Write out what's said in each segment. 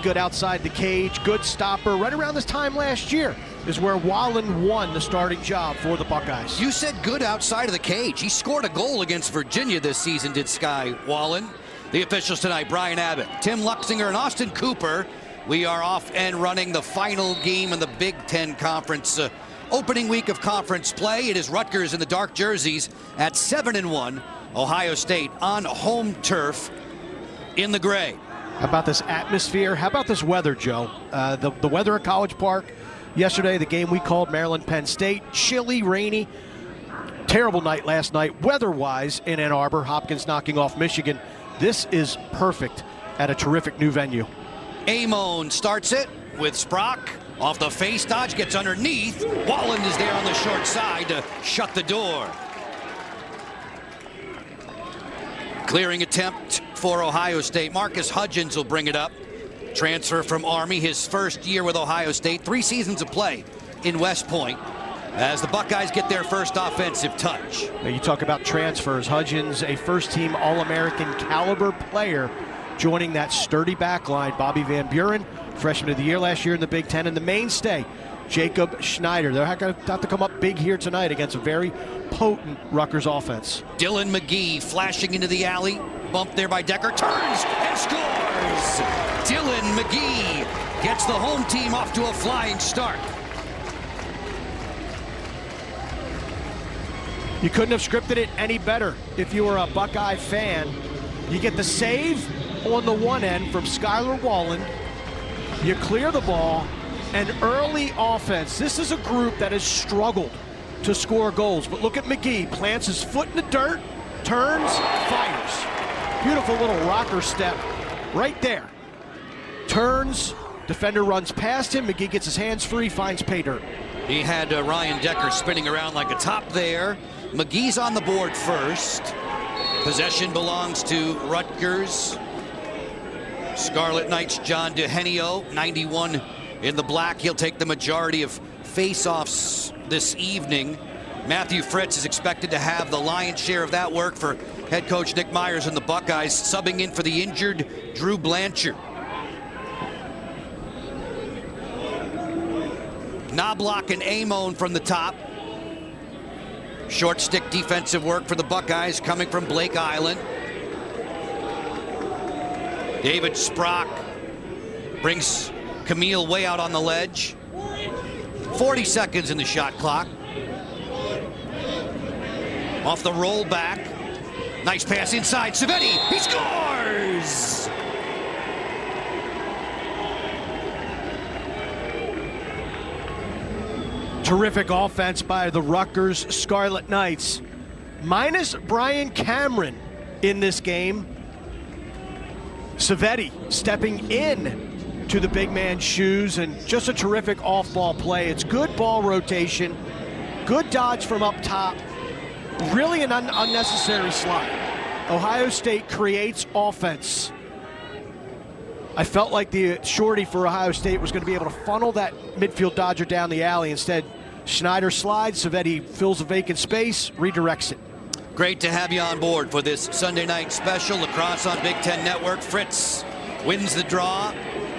Good outside the cage, good stopper. Right around this time last year is where Wallen won the starting job for the Buckeyes. You said good outside of the cage. He scored a goal against Virginia this season, did Sky Wallen. The officials tonight, Brian Abbott, Tim Luxinger, and Austin Cooper. We are off and running the final game in the Big Ten Conference. Opening week of conference play. It is Rutgers in the dark jerseys at 7-1. Ohio State on home turf in the gray. How about this atmosphere? How about this weather, Joe? The weather at College Park yesterday, the game we called Maryland-Penn State, chilly, rainy. Terrible night last night, weather-wise, in Ann Arbor. Hopkins knocking off Michigan. This is perfect at a terrific new venue. Amon starts it with Sprock. Off the face dodge, gets underneath. Wallen is there on the short side to shut the door. Clearing attempt for Ohio State. Marcus Hudgens will bring it up. Transfer from Army, his first year with Ohio State. 3 seasons of play in West Point as the Buckeyes get their first offensive touch. Now you talk about transfers. Hudgens, a first-team All-American caliber player, joining that sturdy back line. Bobby Van Buren, freshman of the year last year in the Big Ten, and the mainstay, Jacob Schneider. They're going to have to come up big here tonight against a very potent Rutgers offense. Dylan McGee flashing into the alley. Bumped there by Decker. Turns and scores! Dylan McGee gets the home team off to a flying start. You couldn't have scripted it any better if you were a Buckeye fan. You get the save on the one end from Skylar Wallen. You clear the ball. An early offense. This is a group that has struggled to score goals. But look at McGee. Plants his foot in the dirt, turns, fires. Beautiful little rocker step right there. Turns, defender runs past him. McGee gets his hands free, finds pay dirt. He had Ryan Decker spinning around like a top there. McGee's on the board first. Possession belongs to Rutgers. Scarlet Knights John DeHenio, 91 in the black. He'll take the majority of face-offs this evening. Matthew Fritz is expected to have the lion's share of that work for head coach Nick Myers and the Buckeyes, subbing in for the injured Drew Blanchard. Knobloch and Amon from the top. Short stick defensive work for the Buckeyes coming from Blake Island. David Sprock brings Camille way out on the ledge. 40 seconds in the shot clock. Off the roll back. Nice pass inside. Savetti, he scores! Terrific offense by the Rutgers Scarlet Knights. Minus Brian Cameron in this game. Savetti stepping in to the big man's shoes, and just a terrific off-ball play. It's good ball rotation, good dodge from up top, really an unnecessary slide. Ohio State creates offense. I felt like the shorty for Ohio State was going to be able to funnel that midfield dodger down the alley. Instead, Schneider slides, Savetti fills a vacant space, redirects it. Great to have you on board for this Sunday night special. Lacrosse on Big Ten Network. Fritz wins the draw.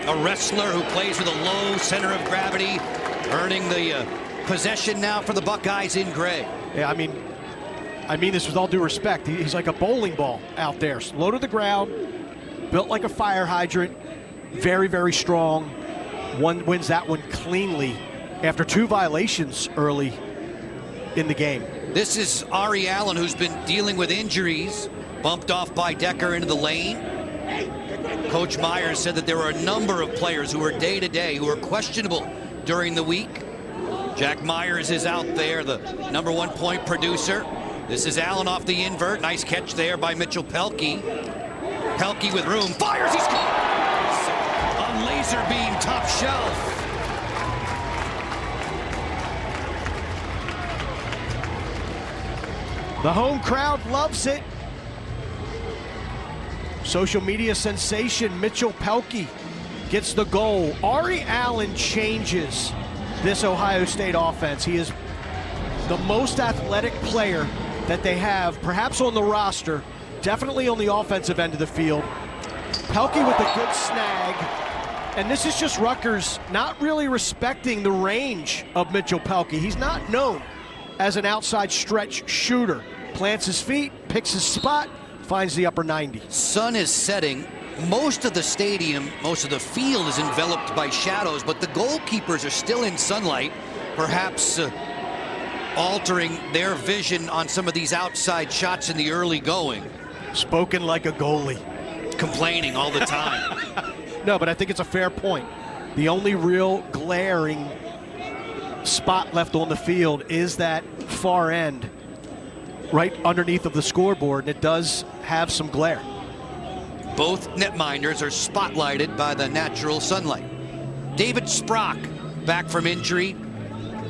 A wrestler who plays with a low center of gravity, earning the possession now for the Buckeyes in gray. Yeah, I mean this with all due respect. He's like a bowling ball out there, low to the ground, built like a fire hydrant, very, very strong. Wins that one cleanly after 2 violations early in the game. This is Ari Allen, who's been dealing with injuries, bumped off by Decker into the lane. Coach Myers said that there were a number of players who were day-to-day, who were questionable during the week. Jack Myers is out there, the #1 point producer. This is Allen off the invert. Nice catch there by Mitchell Pelkey. Pelkey with room, fires, he scores! On laser beam, top shelf. The home crowd loves it. Social media sensation Mitchell Pelkey gets the goal. Ari Allen changes this Ohio State offense. He is the most athletic player that they have, perhaps on the roster, definitely on the offensive end of the field. Pelkey with a good snag. And this is just Rutgers not really respecting the range of Mitchell Pelkey. He's not known as an outside stretch shooter. Plants his feet, picks his spot, finds the upper 90. Sun is setting. Most of the stadium, most of the field is enveloped by shadows, but the goalkeepers are still in sunlight, perhaps altering their vision on some of these outside shots in the early going. Spoken like a goalie. Complaining all the time. No, but I think it's a fair point. The only real glaring spot left on the field is that far end right underneath of the scoreboard, and it does have some glare. Both netminders are spotlighted by the natural sunlight. David Sprock back from injury,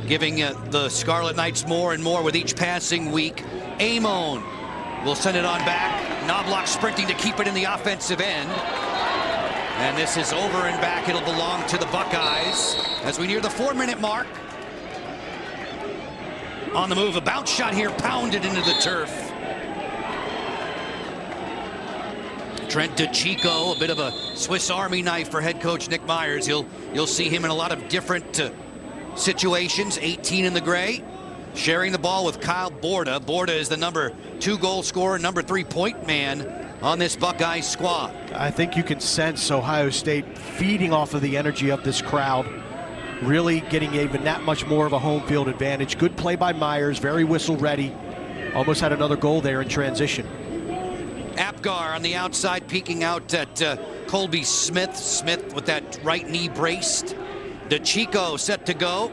giving the Scarlet Knights more and more with each passing week. Amon will send it on back. Knobloch sprinting to keep it in the offensive end. And this is over and back. It'll belong to the Buckeyes as we near the 4-minute mark. On the move, a bounce shot here, pounded into the turf. Trent DeChico, a bit of a Swiss Army knife for head coach Nick Myers. You'll see him in a lot of different situations. 18 in the gray, sharing the ball with Kyle Borda. Borda is the number 2 goal scorer, number 3 point man on this Buckeye squad. I think you can sense Ohio State feeding off of the energy of this crowd, really getting even that much more of a home field advantage. Good play by Myers, very whistle ready. Almost had another goal there in transition. Apgar on the outside, peeking out at Colby Smith. Smith with that right knee braced. DeChico set to go.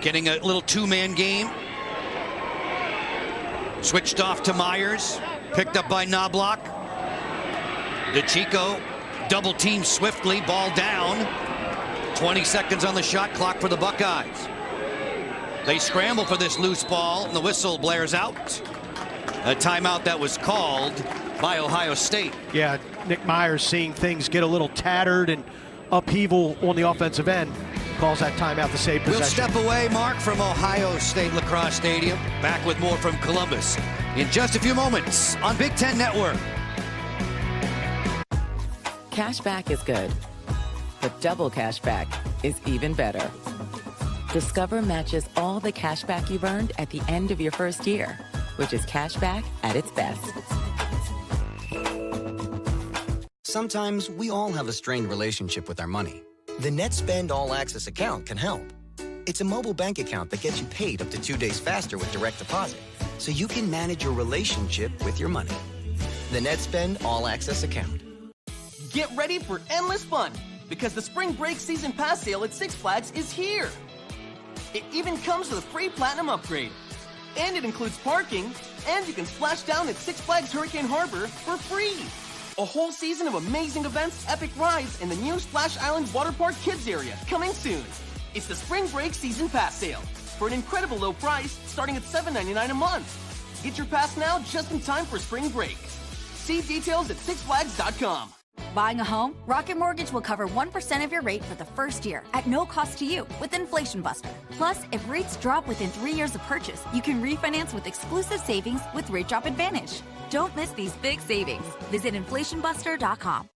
Getting a little 2-man game. Switched off to Myers. Picked up by Knobloch. DeChico double team swiftly. Ball down. 20 seconds on the shot clock for the Buckeyes. They scramble for this loose ball, and the whistle blares out. A timeout that was called by Ohio State. Yeah, Nick Myers seeing things get a little tattered and upheaval on the offensive end. Calls that timeout to save possession. We'll step away, Mark, from Ohio State Lacrosse Stadium. Back with more from Columbus in just a few moments on Big Ten Network. Cashback is good, but double cashback is even better. Discover matches all the cashback you've earned at the end of your first year, which is cashback at its best. Sometimes we all have a strained relationship with our money. The NetSpend All Access account can help. It's a mobile bank account that gets you paid up to 2 days faster with direct deposit, so you can manage your relationship with your money. The NetSpend All Access account. Get ready for endless fun, because the Spring Break Season Pass sale at Six Flags is here. It even comes with a free Platinum upgrade. And it includes parking, and you can splash down at Six Flags Hurricane Harbor for free. A whole season of amazing events, epic rides, and the new Splash Island Water Park Kids area coming soon. It's the Spring Break Season Pass sale for an incredible low price starting at $7.99 a month. Get your pass now just in time for Spring Break. See details at sixflags.com. Buying a home? Rocket Mortgage will cover 1% of your rate for the first year at no cost to you with Inflation Buster. Plus, if rates drop within 3 years of purchase, you can refinance with exclusive savings with Rate Drop Advantage. Don't miss these big savings. Visit inflationbuster.com.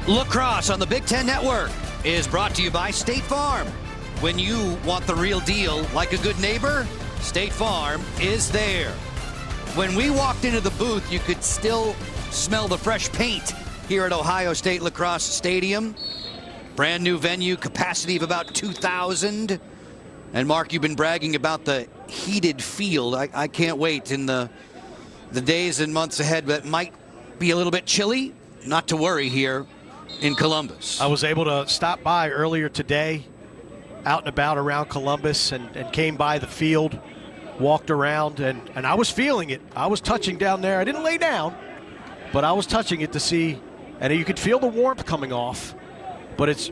Lacrosse on the Big Ten Network is brought to you by State Farm. When you want the real deal, like a good neighbor, State Farm is there. When we walked into the booth, you could still smell the fresh paint here at Ohio State Lacrosse Stadium. Brand new venue, capacity of about 2,000. And Mark, you've been bragging about the heated field. I can't wait in the days and months ahead, but it might be a little bit chilly. Not to worry here in Columbus. I was able to stop by earlier today, out and about around Columbus, and came by the field, walked around, and I was feeling it. I was touching down there. I didn't lay down, but I was touching it to see, and you could feel the warmth coming off. But it's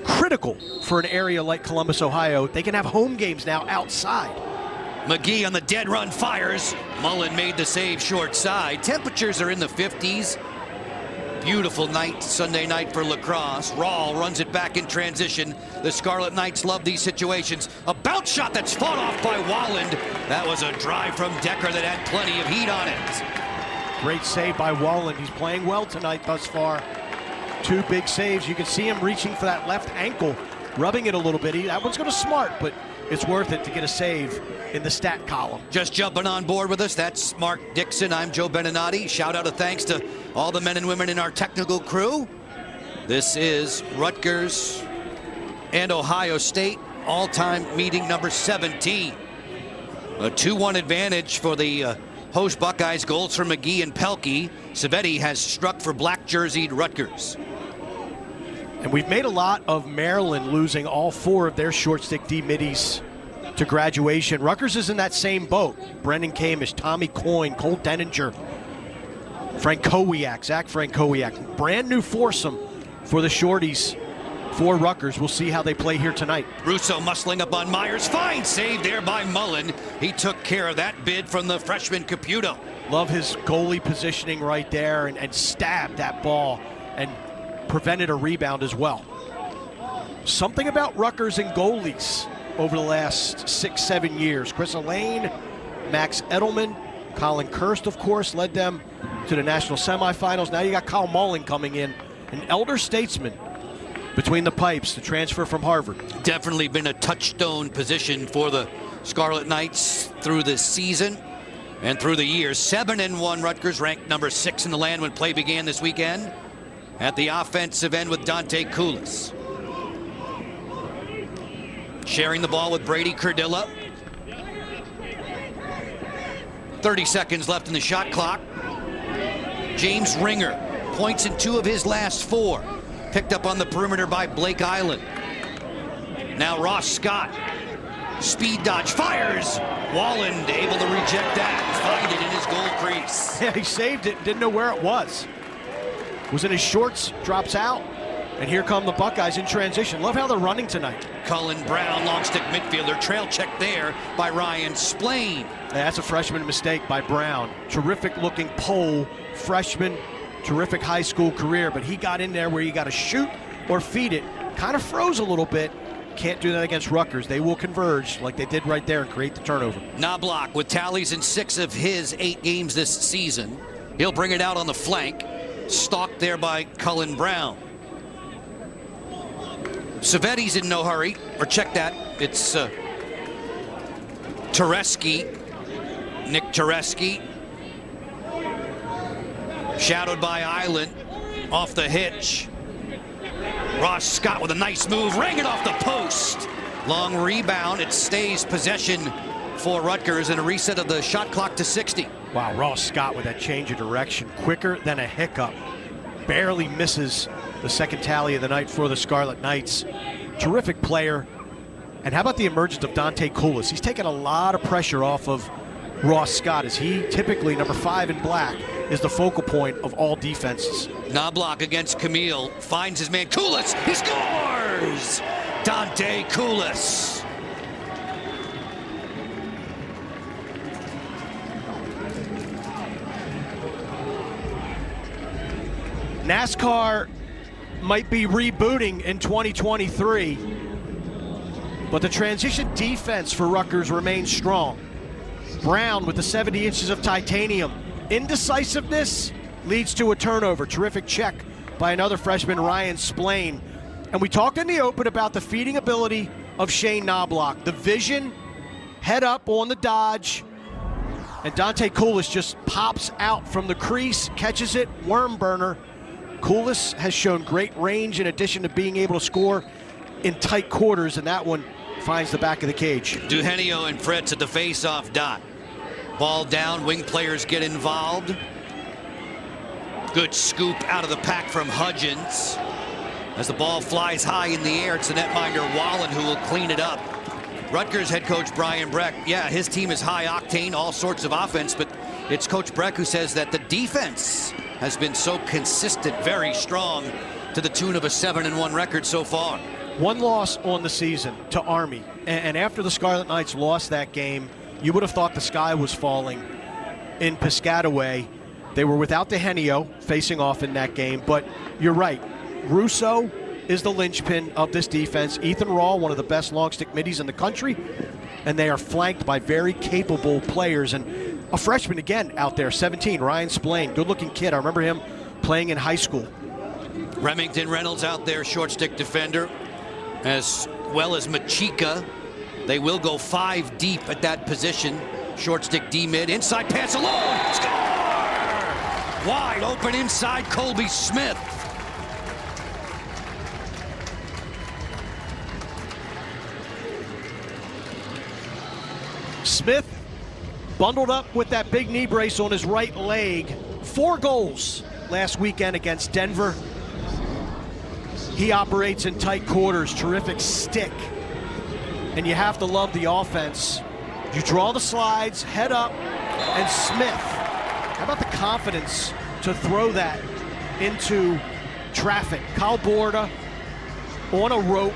critical for an area like Columbus, Ohio. They can have home games now outside. McGee on the dead run fires. Mullen made the save short side. Temperatures are in the 50s. Beautiful night, Sunday night for lacrosse. Rawl runs it back in transition. The Scarlet Knights love these situations. A bounce shot that's fought off by Walland. That was a drive from Decker that had plenty of heat on it. Great save by Walland. He's playing well tonight thus far. 2 big saves. You can see him reaching for that left ankle, rubbing it a little bit. That one's going to smart, but it's worth it to get a save in the stat column. Just jumping on board with us, that's Mark Dixon. I'm Joe Beninati. Shout out of thanks to all the men and women in our technical crew. This is Rutgers and Ohio State all-time meeting number 17. A 2-1 advantage for the host Buckeyes. Goals for McGee and Pelkey. Savetti has struck for black-jerseyed Rutgers. And we've made a lot of Maryland losing all 4 of their short stick D middies to graduation. Rutgers is in that same boat. Brendan Kamish, Tommy Coyne, Cole Denninger, Zach Frankowiak. Brand new foursome for the shorties for Rutgers. We'll see how they play here tonight. Russo muscling up on Myers. Fine save there by Mullen. He took care of that bid from the freshman Caputo. Love his goalie positioning right there and stabbed that ball and prevented a rebound as well. Something about Rutgers and goalies over the last 6-7 years. Chris Elaine, Max Edelman, Colin Kirst, of course, led them to the national semifinals. Now you got Kyle Mullen coming in, an elder statesman between the pipes, the transfer from Harvard. Definitely been a touchstone position for the Scarlet Knights through this season and through the years. 7-1 Rutgers, ranked number 6 in the land when play began this weekend. At the offensive end with Dante Koulis. Sharing the ball with Brady Curdilla. 30 seconds left in the shot clock. James Ringer points in 2 of his last 4. Picked up on the perimeter by Blake Island. Now Ross Scott. Speed dodge, fires. Walland able to reject that and find it in his goal crease. Yeah, he saved it, didn't know where it was. Was in his shorts, drops out. And here come the Buckeyes in transition. Love how they're running tonight. Cullen Brown, long stick midfielder, trail check there by Ryan Splain. That's a freshman mistake by Brown. Terrific looking pole, freshman, terrific high school career, but he got in there where you got to shoot or feed it. Kind of froze a little bit. Can't do that against Rutgers. They will converge like they did right there and create the turnover. Knobloch with tallies in 6 of his 8 games this season. He'll bring it out on the flank. Stalked there by Cullen Brown. Savetti's in no hurry, or check that. It's Tereski, Nick Tereski. Shadowed by Island, off the hitch. Ross Scott with a nice move, rang it off the post. Long rebound, it stays possession for Rutgers and a reset of the shot clock to 60. Wow, Ross Scott with that change of direction, quicker than a hiccup. Barely misses the second tally of the night for the Scarlet Knights. Terrific player. And how about the emergence of Dante Koulis? He's taken a lot of pressure off of Ross Scott, as he typically, number 5 in black, is the focal point of all defenses. Knobloch against Camille, finds his man Koulis, he scores! Dante Koulis. NASCAR might be rebooting in 2023, but the transition defense for Rutgers remains strong. Brown with the 70 inches of titanium. Indecisiveness leads to a turnover. Terrific check by another freshman, Ryan Splain. And we talked in the open about the feeding ability of Shane Knobloch. The vision, head up on the dodge, and Dante Koulis just pops out from the crease, catches it, worm burner. Koulis has shown great range in addition to being able to score in tight quarters, and that one finds the back of the cage. Duhenio and Fritz at the face-off dot. Ball down, wing players get involved. Good scoop out of the pack from Hudgens. As the ball flies high in the air, it's the netminder Wallen who will clean it up. Rutgers head coach Brian Breck, yeah, his team is high octane, all sorts of offense, but it's Coach Breck who says that the defense has been so consistent, very strong, to the tune of a 7-1 record so far. One loss on the season to Army, and after the Scarlet Knights lost that game, you would have thought the sky was falling in Piscataway. They were without DeHenio facing off in that game, but you're right. Russo is the linchpin of this defense. Ethan Rawl, one of the best long stick middies in the country, and they are flanked by very capable players. And a freshman again out there, 17, Ryan Splain, good-looking kid. I remember him playing in high school. Remington Reynolds out there, short stick defender, as well as Machika. They will go 5 deep at that position. Short stick D-mid, inside pass alone, score! Wide open inside, Colby Smith. Smith bundled up with that big knee brace on his right leg. 4 goals last weekend against Denver. He operates in tight quarters, terrific stick. And you have to love the offense. You draw the slides, head up, and Smith. How about the confidence to throw that into traffic? Kyle Borda on a rope,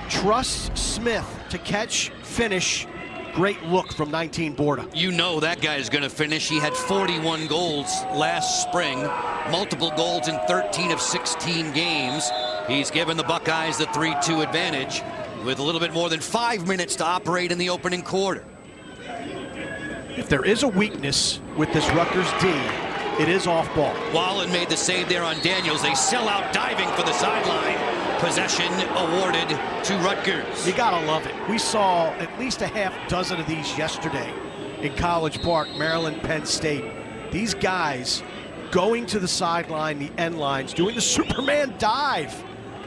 trusts Smith to catch, finish. Great look from 19 Borda. You know that guy is going to finish. He had 41 goals last spring, multiple goals in 13 of 16 games. He's given the Buckeyes the 3-2 advantage with a little bit more than 5 minutes to operate in the opening quarter. If there is a weakness with this Rutgers D, it is off ball. Wallen made the save there on Daniels. They sell out diving for the sideline. Possession awarded to Rutgers. You gotta love it. We saw at least a half dozen of these yesterday in College Park, Maryland, Penn State. These guys going to the sideline, the end lines, doing the Superman dive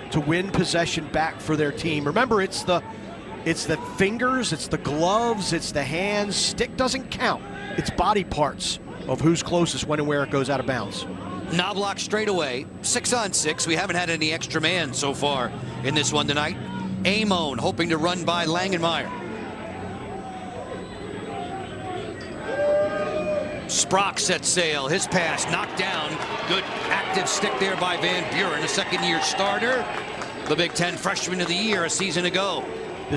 to win possession back for their team. Remember, it's the fingers, it's the gloves, it's the hands. Stick doesn't count. It's body parts of who's closest when and where it goes out of bounds. Knobloch straight away, 6-on-6. We haven't had any extra man so far in this one tonight. Amon hoping to run by Langenmeyer. Sprock sets sail. His pass knocked down. Good active stick there by Van Buren, a second-year starter. The Big Ten freshman of the year a season ago.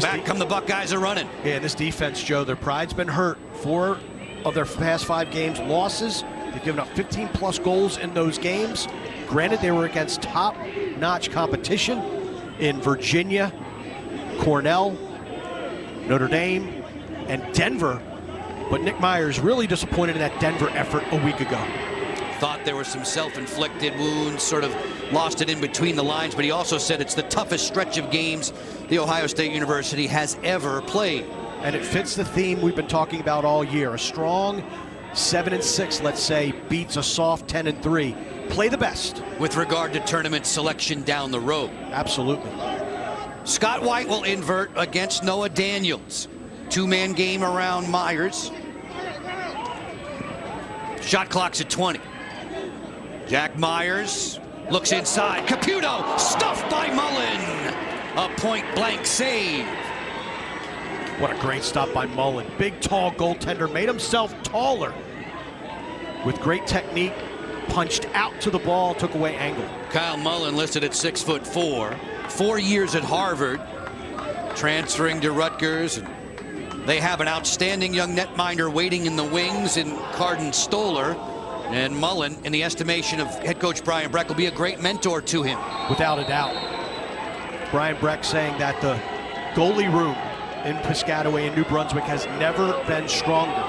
Back come the Buckeyes are running. Yeah, this defense, Joe, their pride's been hurt. 4 of their past 5 games losses. They've given up 15-plus goals in those games. Granted, they were against top-notch competition in Virginia, Cornell, Notre Dame, and Denver. But Nick Myers really disappointed in that Denver effort a week ago. Thought there were some self-inflicted wounds, sort of lost it in between the lines, but he also said it's the toughest stretch of games the Ohio State University has ever played. And it fits the theme we've been talking about all year. A strong 7-6, let's say, beats a soft 10-3. Play the best. With regard to tournament selection down the road. Absolutely. Scott White will invert against Noah Daniels. 2-man game around Myers. Shot clock's at 20. Jack Myers looks inside. Caputo stuffed by Mullen. A point-blank save. What a great stop by Mullen. Big, tall goaltender, made himself taller. With great technique, punched out to the ball, took away angle. Kyle Mullen listed at 6'4", 4 years at Harvard, transferring to Rutgers. They have an outstanding young netminder waiting in the wings in Carden Stoller. And Mullen, in the estimation of head coach Brian Breck, will be a great mentor to him. Without a doubt. Brian Breck saying that the goalie room in Piscataway and New Brunswick has never been stronger.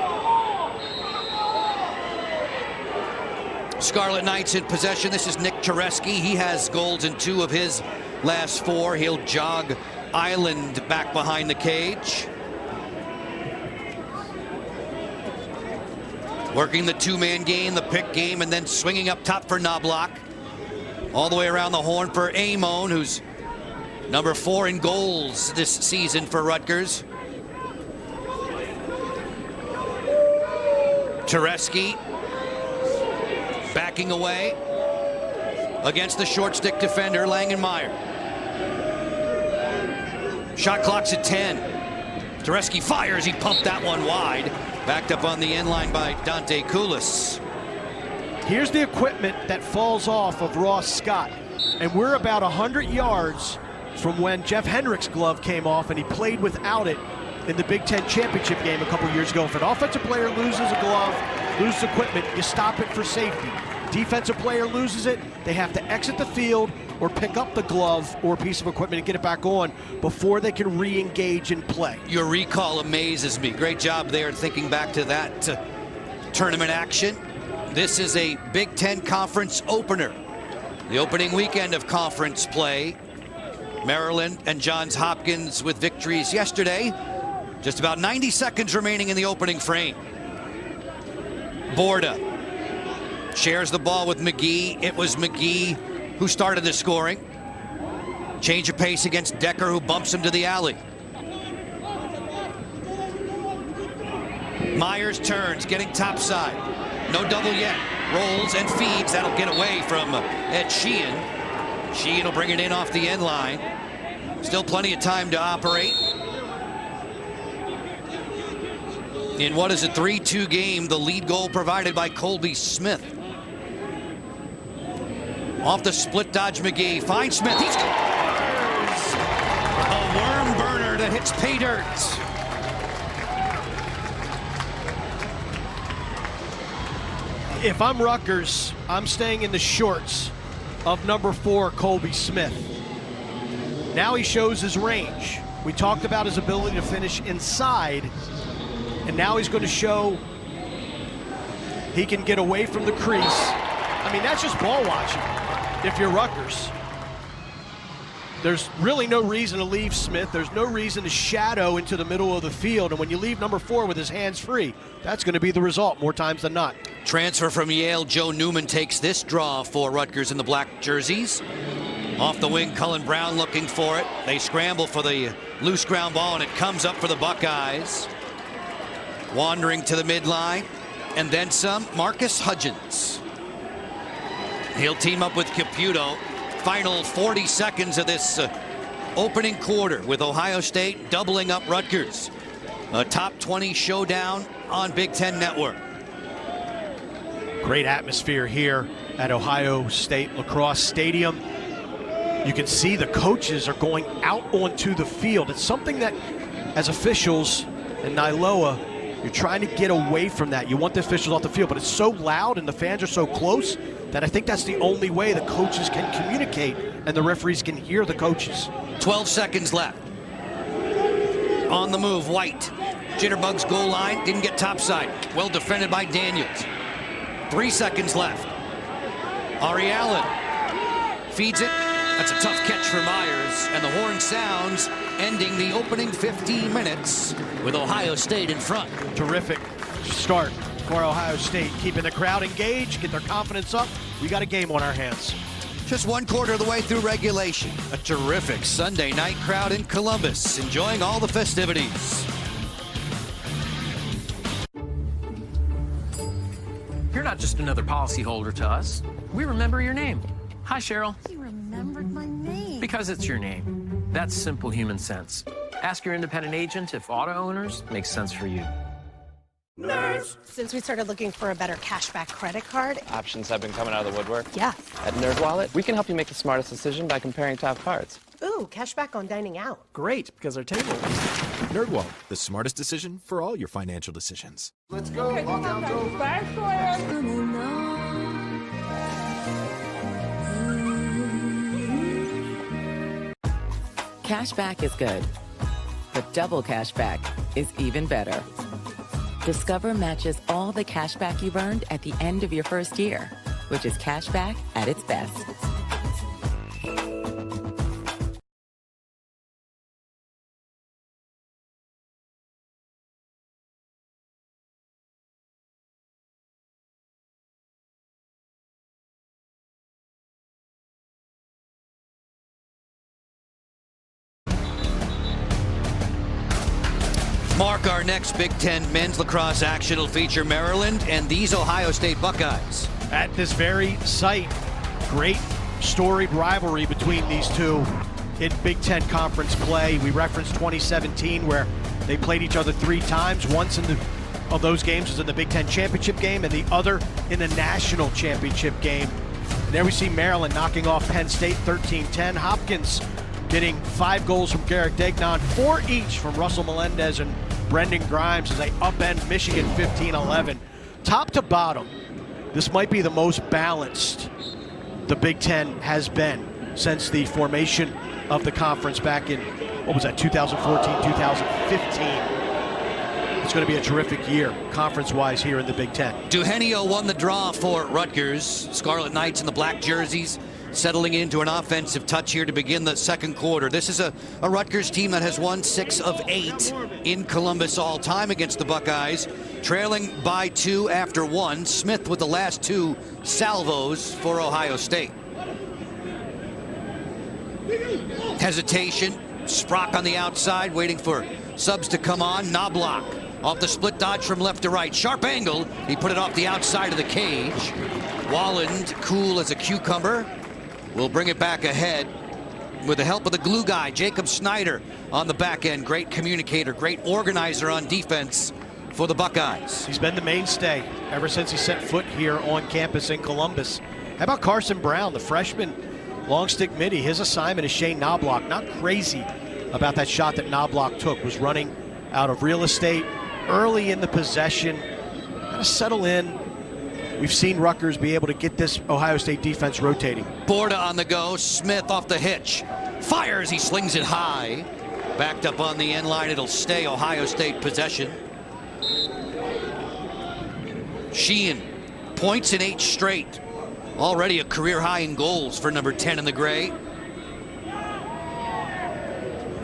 Scarlet Knights in possession. This is Nick Tereski. He has goals in 2 of his last 4. He'll jog Island back behind the cage. Working the 2-man game, the pick game, and then swinging up top for Knobloch. All the way around the horn for Amon, who's number 4 in goals this season for Rutgers. Tereski backing away against the short stick defender, Langenmeyer. Shot clock's at 10. Tereski fires, he pumped that one wide. Backed up on the end line by Dante Koulis. Here's the equipment that falls off of Ross Scott. And we're about 100 yards from when Jeff Hendrick's glove came off and he played without it in the Big Ten championship game a couple years ago. If an offensive player loses a glove, loses equipment, you stop it for safety. Defensive player loses it, they have to exit the field or pick up the glove or piece of equipment and get it back on before they can re-engage and play. Your recall amazes me. Great job there thinking back to that tournament action. This is a Big Ten Conference opener. The opening weekend of conference play. Maryland and Johns Hopkins with victories yesterday. Just about 90 seconds remaining in the opening frame. Borda shares the ball with McGee. It was McGee who started the scoring. Change of pace against Decker, who bumps him to the alley. Myers turns, getting topside. No double yet. Rolls and feeds. That'll get away from Ed Sheehan. Sheehan will bring it in off the end line. Still plenty of time to operate. In what is a 3-2 game, the lead goal provided by Colby Smith. Off the split dodge, McGee finds Smith. He scores! A worm burner that hits pay dirt. If I'm Rutgers, I'm staying in the shorts of number 4, Colby Smith. Now he shows his range. We talked about his ability to finish inside, and now he's going to show he can get away from the crease. I mean, that's just ball watching if you're Rutgers. There's really no reason to leave Smith. There's no reason to shadow into the middle of the field. And when you leave number 4 with his hands free, that's going to be the result more times than not. Transfer from Yale, Joe Newman takes this draw for Rutgers in the black jerseys. Off the wing, Cullen Brown looking for it. They scramble for the loose ground ball, and it comes up for the Buckeyes. Wandering to the midline, and then some, Marcus Hudgens. He'll team up with Caputo. Final 40 seconds of this opening quarter with Ohio State doubling up Rutgers. A top 20 showdown on Big Ten Network. Great atmosphere here at Ohio State Lacrosse Stadium. You can see the coaches are going out onto the field. It's something that, as officials in Niloa, you're trying to get away from that. You want the officials off the field, but it's so loud and the fans are so close that I think that's the only way the coaches can communicate and the referees can hear the coaches. 12 seconds left. On the move, White. Jitterbugs goal line, didn't get topside. Well defended by Daniels. 3 seconds left. Ari Allen feeds it. That's a tough catch for Myers, and the horn sounds, ending the opening 15 minutes with Ohio State in front. Terrific start for Ohio State, keeping the crowd engaged, get their confidence up. We got a game on our hands. Just one quarter of the way through regulation. A terrific Sunday night crowd in Columbus, enjoying all the festivities. You're not just another policyholder to us. We remember your name. Hi, Cheryl. You remembered my name. Because it's your name. That's simple human sense. Ask your independent agent if auto owners makes sense for you. Nerds. Since we started looking for a better cashback credit card. Options have been coming out of the woodwork. Yeah. At NerdWallet, we can help you make the smartest decision by comparing top cards. Ooh, cashback on dining out. Great, because our table. NerdWallet, the smartest decision for all your financial decisions. Let's go. Lockdown, go. Cashback is good, but double cashback is even better. Discover matches all the cashback you've earned at the end of your first year, which is cashback at its best. Mark, our next Big Ten men's lacrosse action will feature Maryland and these Ohio State Buckeyes. At this very site, great storied rivalry between these two in Big Ten conference play. We referenced 2017 where they played each other 3 times. Once of those games was in the Big Ten championship game and the other in the national championship game. And there we see Maryland knocking off Penn State 13-10. Hopkins getting 5 goals from Garrett Degnan, 4 each from Russell Melendez and Brendan Grimes as they upend Michigan 15-11. Top to bottom, this might be the most balanced the Big Ten has been since the formation of the conference back in, 2014, 2015. It's going to be a terrific year, conference-wise, here in the Big Ten. Eugenio won the draw for Rutgers. Scarlet Knights in the black jerseys settling into an offensive touch here to begin the second quarter. This is a Rutgers team that has won 6 of 8 in Columbus all time against the Buckeyes, trailing by 2 after 1. Smith with the last 2 salvos for Ohio State. Hesitation. Sprock on the outside, waiting for subs to come on. Knobloch off the split dodge from left to right. Sharp angle. He put it off the outside of the cage. Walland, cool as a cucumber, will bring it back ahead with the help of the glue guy, Jacob Snyder, on the back end. Great communicator, great organizer on defense for the Buckeyes. He's been the mainstay ever since he set foot here on campus in Columbus. How about Carson Brown, the freshman long stick midi? His assignment is Shane Knobloch. Not crazy about that shot that Knobloch took. Was running out of real estate early in the possession. Got to settle in. We've seen Rutgers be able to get this Ohio State defense rotating. Borda on the go. Smith off the hitch. Fires. He slings it high. Backed up on the end line. It'll stay Ohio State possession. Sheehan, points in 8 straight. Already a career high in goals for number 10 in the gray.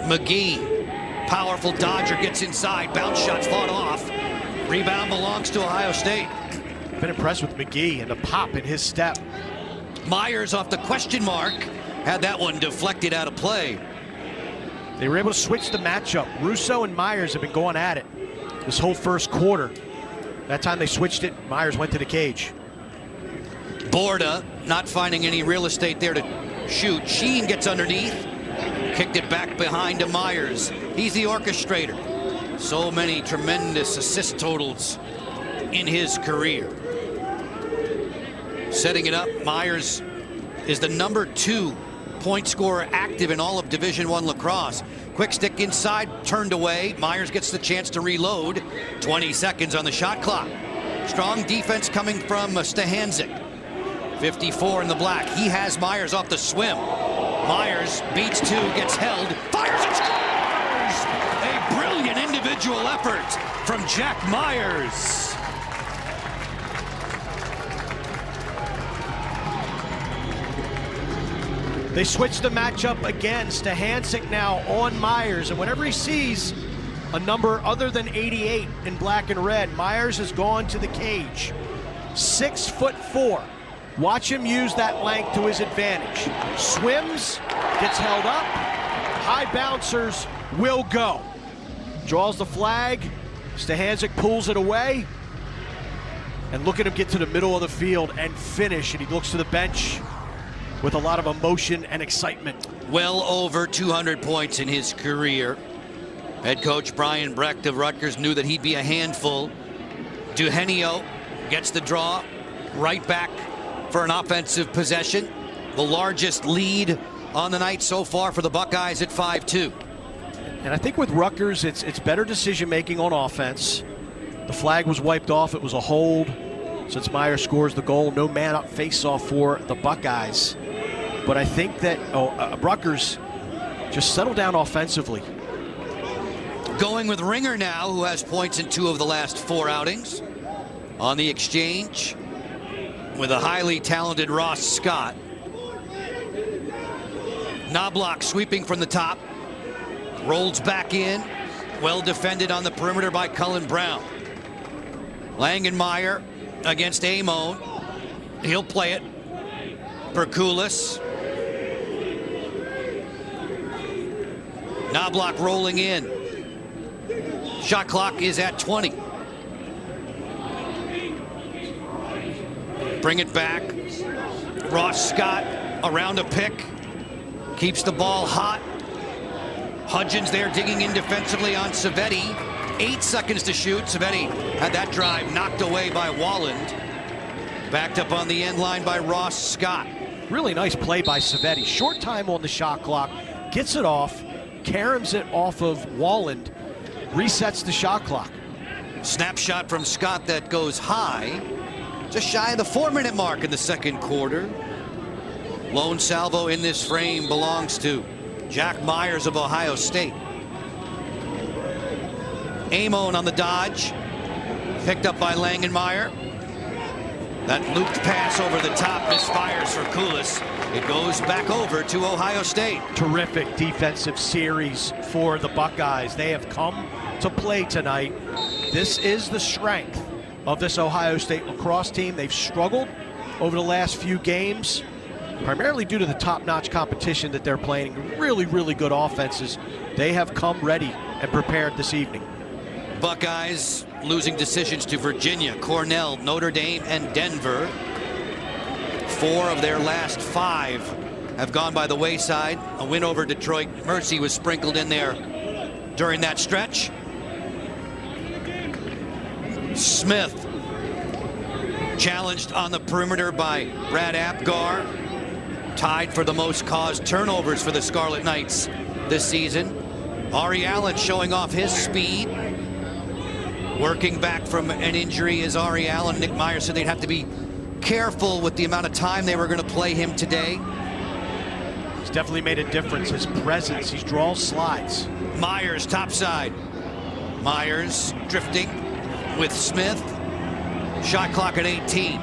McGee, powerful dodger, gets inside. Bounce shots fought off. Rebound belongs to Ohio State. Been impressed with McGee and the pop in his step. Myers off the question mark. Had that one deflected out of play. They were able to switch the matchup. Russo and Myers have been going at it this whole first quarter. That time they switched it, Myers went to the cage. Borda not finding any real estate there to shoot. Sheen gets underneath. Kicked it back behind to Myers. He's the orchestrator. So many tremendous assist totals in his career. Setting it up, Myers is the number 2 point scorer active in all of Division I lacrosse. Quick stick inside, turned away. Myers gets the chance to reload. 20 seconds on the shot clock. Strong defense coming from Stahanczyk. 54 in the black. He has Myers off the swim. Myers beats 2, gets held, fires and scores! A brilliant individual effort from Jack Myers. They switched the matchup again. Stahanczyk now on Myers, and whenever he sees a number other than 88 in black and red, Myers has gone to the cage. 6'4". Watch him use that length to his advantage. Swims, gets held up, high bouncers will go. Draws the flag, Stahanczyk pulls it away, and look at him get to the middle of the field and finish, and he looks to the bench with a lot of emotion and excitement. Well over 200 points in his career. Head coach Brian Brecht of Rutgers knew that he'd be a handful. Eugenio gets the draw, right back for an offensive possession. The largest lead on the night so far for the Buckeyes at 5-2. And I think with Rutgers, it's better decision-making on offense. The flag was wiped off. It was a hold since Myers scores the goal. No man-up face-off for the Buckeyes. But I think that Rutgers just settled down offensively. Going with Ringer now, who has points in 2 of the last 4 outings. On the exchange with a highly talented Ross Scott. Knobloch sweeping from the top. Rolls back in. Well defended on the perimeter by Cullen Brown. Langenmeyer against Amon. He'll play it. Perkulis. Knobloch rolling in. Shot clock is at 20. Bring it back. Ross Scott around a pick. Keeps the ball hot. Hudgens there digging in defensively on Savetti. 8 seconds to shoot. Savetti had that drive knocked away by Walland. Backed up on the end line by Ross Scott. Really nice play by Savetti. Short time on the shot clock. gets it off, caroms it off of Walland, resets the shot clock. Snapshot from Scott that goes high, just shy of the 4-minute mark in the second quarter. Lone salvo in this frame belongs to Jack Myers of Ohio State. Amon on the dodge, picked up by Langenmeyer. That looped pass over the top misfires for Koulis. It goes back over to Ohio State. Terrific defensive series for the Buckeyes. They have come to play tonight. This is the strength of this Ohio State lacrosse team. They've struggled over the last few games, primarily due to the top-notch competition that they're playing. Really, really good offenses. They have come ready and prepared this evening. Buckeyes losing decisions to Virginia, Cornell, Notre Dame, and Denver. 4 of their last 5 have gone by the wayside. A win over Detroit Mercy was sprinkled in there during that stretch. Smith challenged on the perimeter by Brad Apgar, tied for the most caused turnovers for the Scarlet Knights this season. Ari Allen showing off his speed. Working back from an injury is Ari Allen. Nick Myers said they'd have to be careful with the amount of time they were going to play him today. He's definitely made a difference. His presence, he draws slides. Myers topside. Myers drifting with Smith. Shot clock at 18.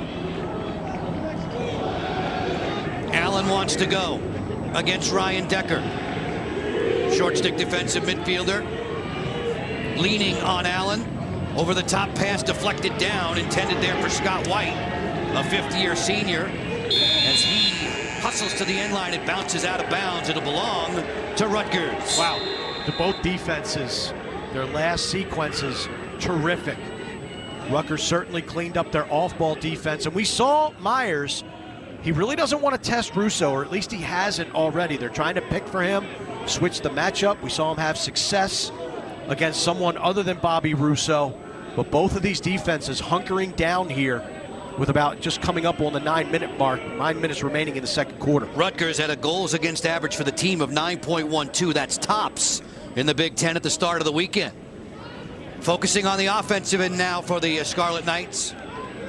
Allen wants to go against Ryan Decker. Short stick defensive midfielder. Leaning on Allen. Over the top pass deflected down, intended there for Scott White, a 5th-year senior. As he hustles to the end line, it bounces out of bounds. It'll belong to Rutgers. Wow, to both defenses, their last sequences, terrific. Rutgers certainly cleaned up their off-ball defense, and we saw Myers. He really doesn't want to test Russo, or at least he hasn't already. They're trying to pick for him, switch the matchup. We saw him have success against someone other than Bobby Russo. But both of these defenses hunkering down here with about just coming up on the 9-minute mark, 9 minutes remaining in the second quarter. Rutgers had a goals against average for the team of 9.12. That's tops in the Big Ten at the start of the weekend. Focusing on the offensive end now for the Scarlet Knights.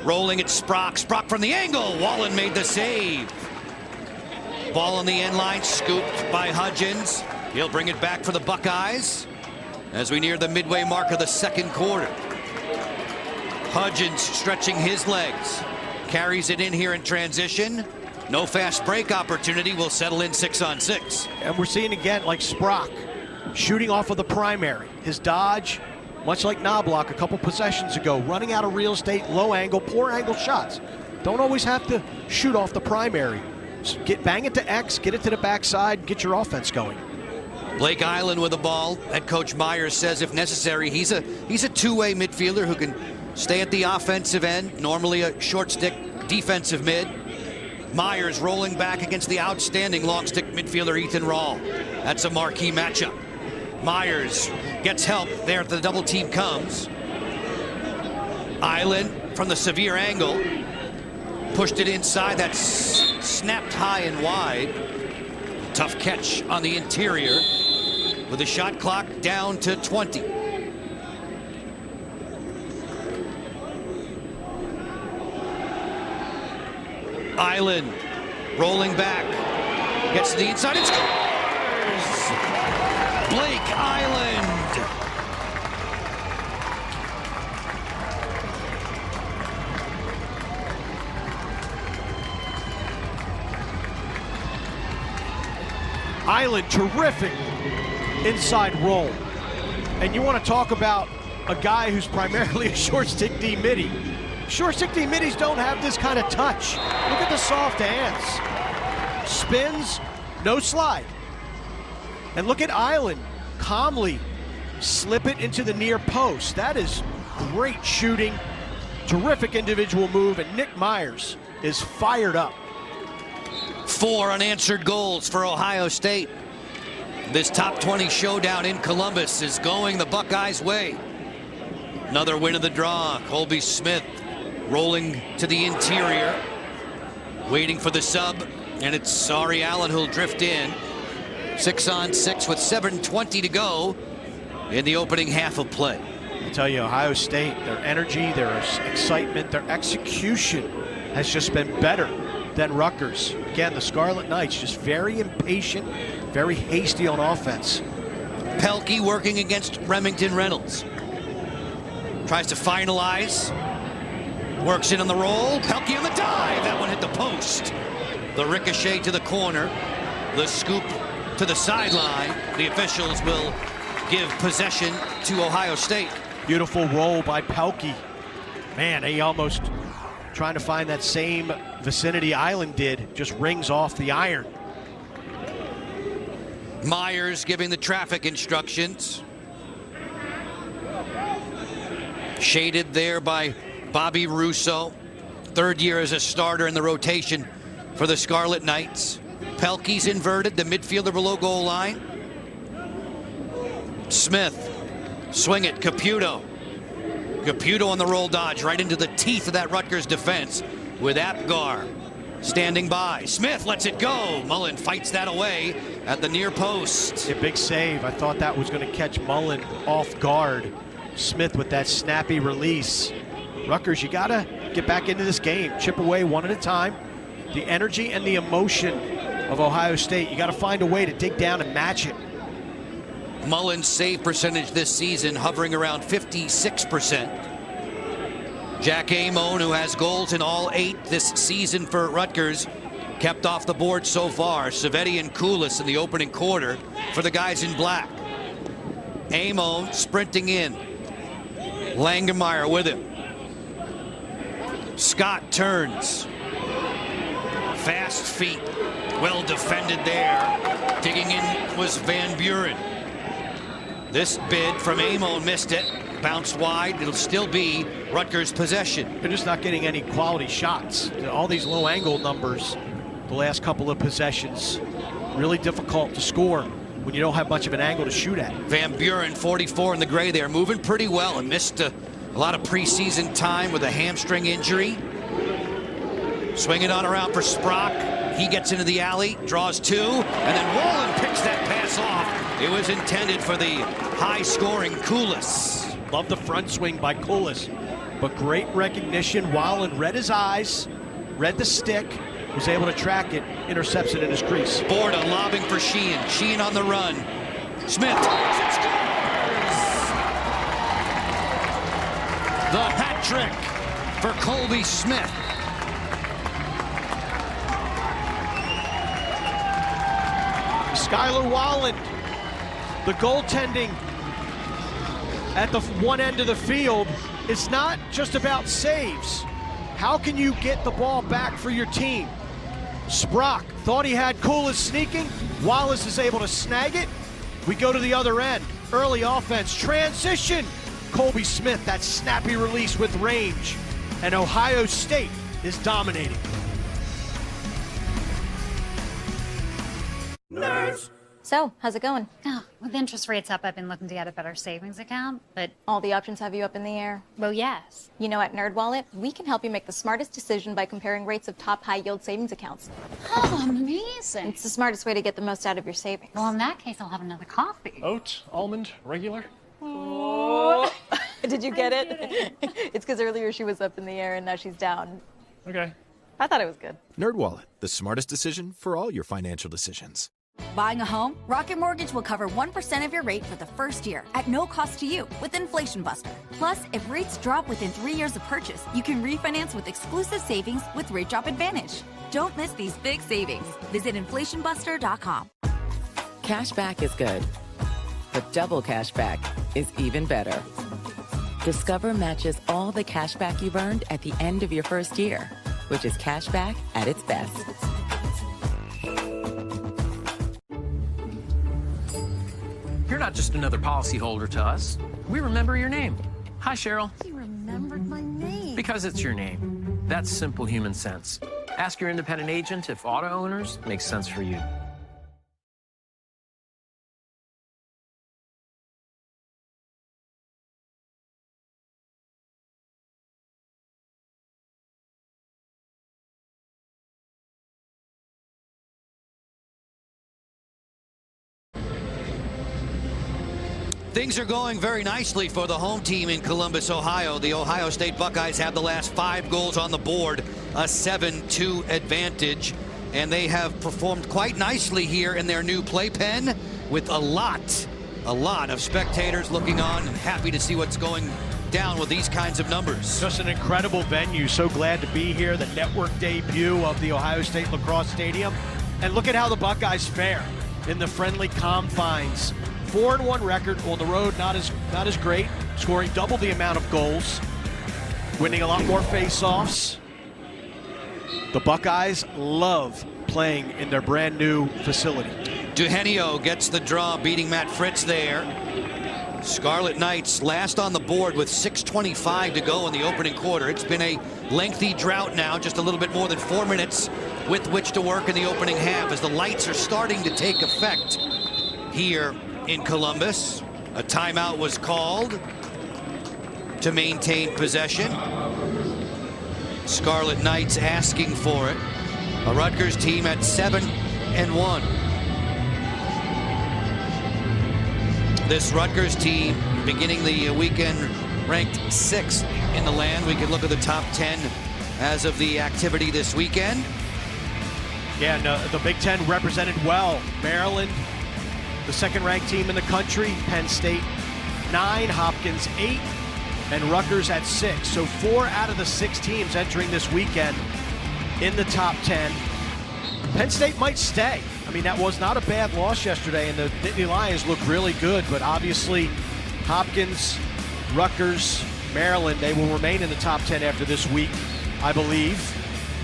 Rolling at Sprock. Sprock from the angle. Wallen made the save. Ball on the end line, scooped by Hudgens. He'll bring it back for the Buckeyes as we near the midway mark of the second quarter. Hudgens stretching his legs. Carries it in here in transition. No fast break opportunity. Will settle in 6-on-6. And we're seeing again, like Sprock, shooting off of the primary. His dodge, much like Knobloch a couple possessions ago, running out of real estate, low angle, poor angle shots. Don't always have to shoot off the primary. Just bang it to X, get it to the backside, get your offense going. Blake Island with the ball. Head coach Myers says if necessary, he's a two-way midfielder who can stay at the offensive end, normally a short stick defensive mid. Myers rolling back against the outstanding long stick midfielder Ethan Rawl. That's a marquee matchup. Myers gets help there. The double team comes. Island from the severe angle. Pushed it inside. That's snapped high and wide. Tough catch on the interior with the shot clock down to 20. Island rolling back, gets to the inside and scores! Blake Island. Island, terrific inside roll. And you want to talk about a guy who's primarily a short stick D midi. Short stick D middies don't have this kind of touch. Look at the soft hands. Spins, no slide. And look at Island calmly slip it into the near post. That is great shooting, terrific individual move, and Nick Myers is fired up. 4 unanswered goals for Ohio State. This top 20 showdown in Columbus is going the Buckeyes' way. Another win of the draw. Colby Smith rolling to the interior, waiting for the sub, and it's Ari Allen who'll drift in. 6-on-6 with 7:20 to go in the opening half of play. I tell you, Ohio State, their energy, their excitement, their execution has just been better than Rutgers. Again, the Scarlet Knights just very impatient, very hasty on offense. Pelkey working against Remington Reynolds. Tries to finalize. Works in on the roll. Pelkey on the dive. That one hit the post. The ricochet to the corner. The scoop to the sideline. The officials will give possession to Ohio State. Beautiful roll by Pelkey. Man, he almost trying to find that same vicinity Island did. Just rings off the iron. Myers giving the traffic instructions. Shaded there by Bobby Russo. Third year as a starter in the rotation for the Scarlet Knights. Pelkey's inverted, the midfielder below goal line. Smith, swing it, Caputo. Caputo on the roll dodge right into the teeth of that Rutgers defense with Apgar standing by. Smith lets it go. Mullen fights that away at the near post. A big save. I thought that was going to catch Mullen off guard. Smith with that snappy release. Rutgers, you got to get back into this game. Chip away one at a time. The energy and the emotion of Ohio State, you got to find a way to dig down and match it. Mullen's save percentage this season hovering around 56%. Jack Amon, who has goals in all 8 this season for Rutgers, kept off the board so far. Savetti and Koulis in the opening quarter for the guys in black. Amon sprinting in. Langemeyer with him. Scott turns. Fast feet. Well defended there. Digging in was Van Buren. This bid from Amon missed it. Bounced wide. It'll still be Rutgers' possession. They're just not getting any quality shots. All these low angle numbers the last couple of possessions. Really difficult to score when you don't have much of an angle to shoot at. Van Buren, 44 in the gray there, moving pretty well and missed a lot of preseason time with a hamstring injury. Swing it on around for Sprock. He gets into the alley, draws 2, and then Wallen picks that pass off. It was intended for the high-scoring Koulis. Love the front swing by Koulis, but great recognition. Wallen read his eyes, read the stick, was able to track it, intercepts it in his crease. Borda lobbing for Sheehan. Sheehan on the run. Smith. The hat trick for Colby Smith. Skylar Wallen, the goaltending at the one end of the field. It's not just about saves. How can you get the ball back for your team? Sprock thought he had Koulis sneaking. Wallace is able to snag it. We go to the other end. Early offense, transition. Colby Smith, that snappy release with range. And Ohio State is dominating. Nerds. So, how's it going? Oh, with interest rates up, I've been looking to get a better savings account, but... All the options have you up in the air? Well, yes. You know, at NerdWallet, we can help you make the smartest decision by comparing rates of top high-yield savings accounts. Oh, amazing. It's the smartest way to get the most out of your savings. Well, in that case, I'll have another coffee. Oat, almond, regular? Oh. Did you get it? It's because earlier she was up in the air and now she's down. Okay. I thought it was good. NerdWallet, the smartest decision for all your financial decisions. Buying a home? Rocket Mortgage will cover 1% of your rate for the first year at no cost to you with Inflation Buster. Plus, if rates drop within 3 years of purchase, you can refinance with exclusive savings with Rate Drop Advantage. Don't miss these big savings. Visit inflationbuster.com. Cashback is good, but double cashback is even better. Discover matches all the cashback you've earned at the end of your first year, which is cashback at its best. You're not just another policyholder to us. We remember your name. Hi, Cheryl. You remembered my name. Because it's your name. That's simple human sense. Ask your independent agent if auto owners make sense for you. Things are going very nicely for the home team in Columbus, Ohio. The Ohio State Buckeyes have the last 5 goals on the board, a 7-2 advantage. And they have performed quite nicely here in their new playpen with a lot of spectators looking on and happy to see what's going down with these kinds of numbers. Just an incredible venue. So glad to be here. The network debut of the Ohio State Lacrosse Stadium. And look at how the Buckeyes fare in the friendly confines. 4-1 record on the road, not as great, scoring double the amount of goals, winning a lot more face-offs. The Buckeyes love playing in their brand new facility. Eugenio gets the draw, beating Matt Fritz there. Scarlet Knights last on the board with 6:25 to go in the opening quarter. It's been a lengthy drought now, just a little bit more than 4 minutes with which to work in the opening half as the lights are starting to take effect here in Columbus. A timeout was called to maintain possession. Scarlet Knights asking for it. A Rutgers team at 7-1. This Rutgers team beginning the weekend ranked 6th in the land. We can look at the top 10 as of the activity this weekend. Yeah, and the Big Ten represented well. Maryland, the second-ranked team in the country. Penn State, 9. Hopkins, 8. And Rutgers at 6. So 4 out of the 6 teams entering this weekend in the top 10. Penn State might stay. I mean, that was not a bad loss yesterday, and the Nittany Lions look really good. But obviously, Hopkins, Rutgers, Maryland, they will remain in the top 10 after this week, I believe.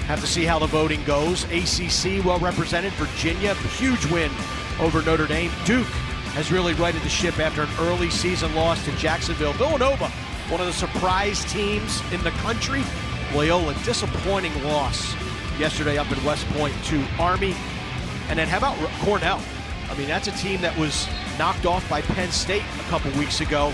Have to see how the voting goes. ACC well represented. Virginia, huge win over Notre Dame. Duke has really righted the ship after an early season loss to Jacksonville. Villanova, one of the surprise teams in the country. Loyola, disappointing loss yesterday up in West Point to Army. And then how about Cornell? I mean, that's a team that was knocked off by Penn State a couple weeks ago.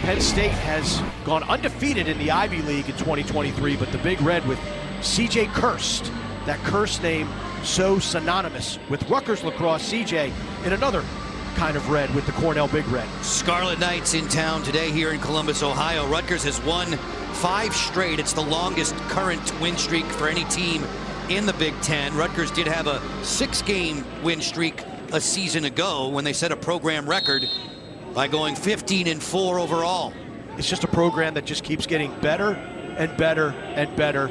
Penn State has gone undefeated in the Ivy League in 2023, but the Big Red with CJ Kirst, that Kirst name so synonymous with Rutgers lacrosse. CJ in another kind of red with the Cornell Big Red. Scarlet Knights in town today here in Columbus, Ohio. Rutgers has won 5 straight. It's the longest current win streak for any team in the Big Ten. Rutgers did have a 6-game win streak a season ago when they set a program record by going 15-4 overall. It's just a program that just keeps getting better and better and better.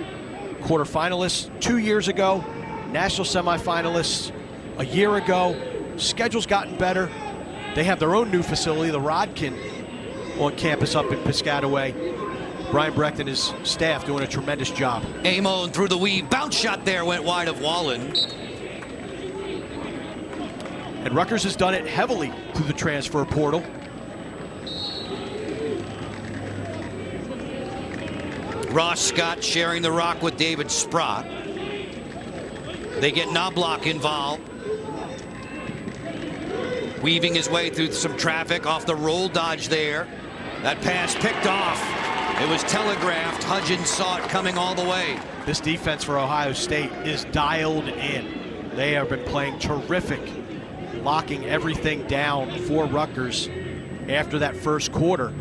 Quarterfinalists 2 years ago, national semifinalists a year ago. Schedule's gotten better. They have their own new facility, the Rodkin, on campus up in Piscataway. Brian Brecht and his staff doing a tremendous job. Amon through the weave. Bounce shot there, went wide of Wallen. And Rutgers has done it heavily through the transfer portal. Ross Scott sharing the rock with David Sprott. They get Knobloch involved. Weaving his way through some traffic off the roll dodge there. That pass picked off. It was telegraphed. Hudgens saw it coming all the way. This defense for Ohio State is dialed in. They have been playing terrific, locking everything down for Rutgers after that first quarter.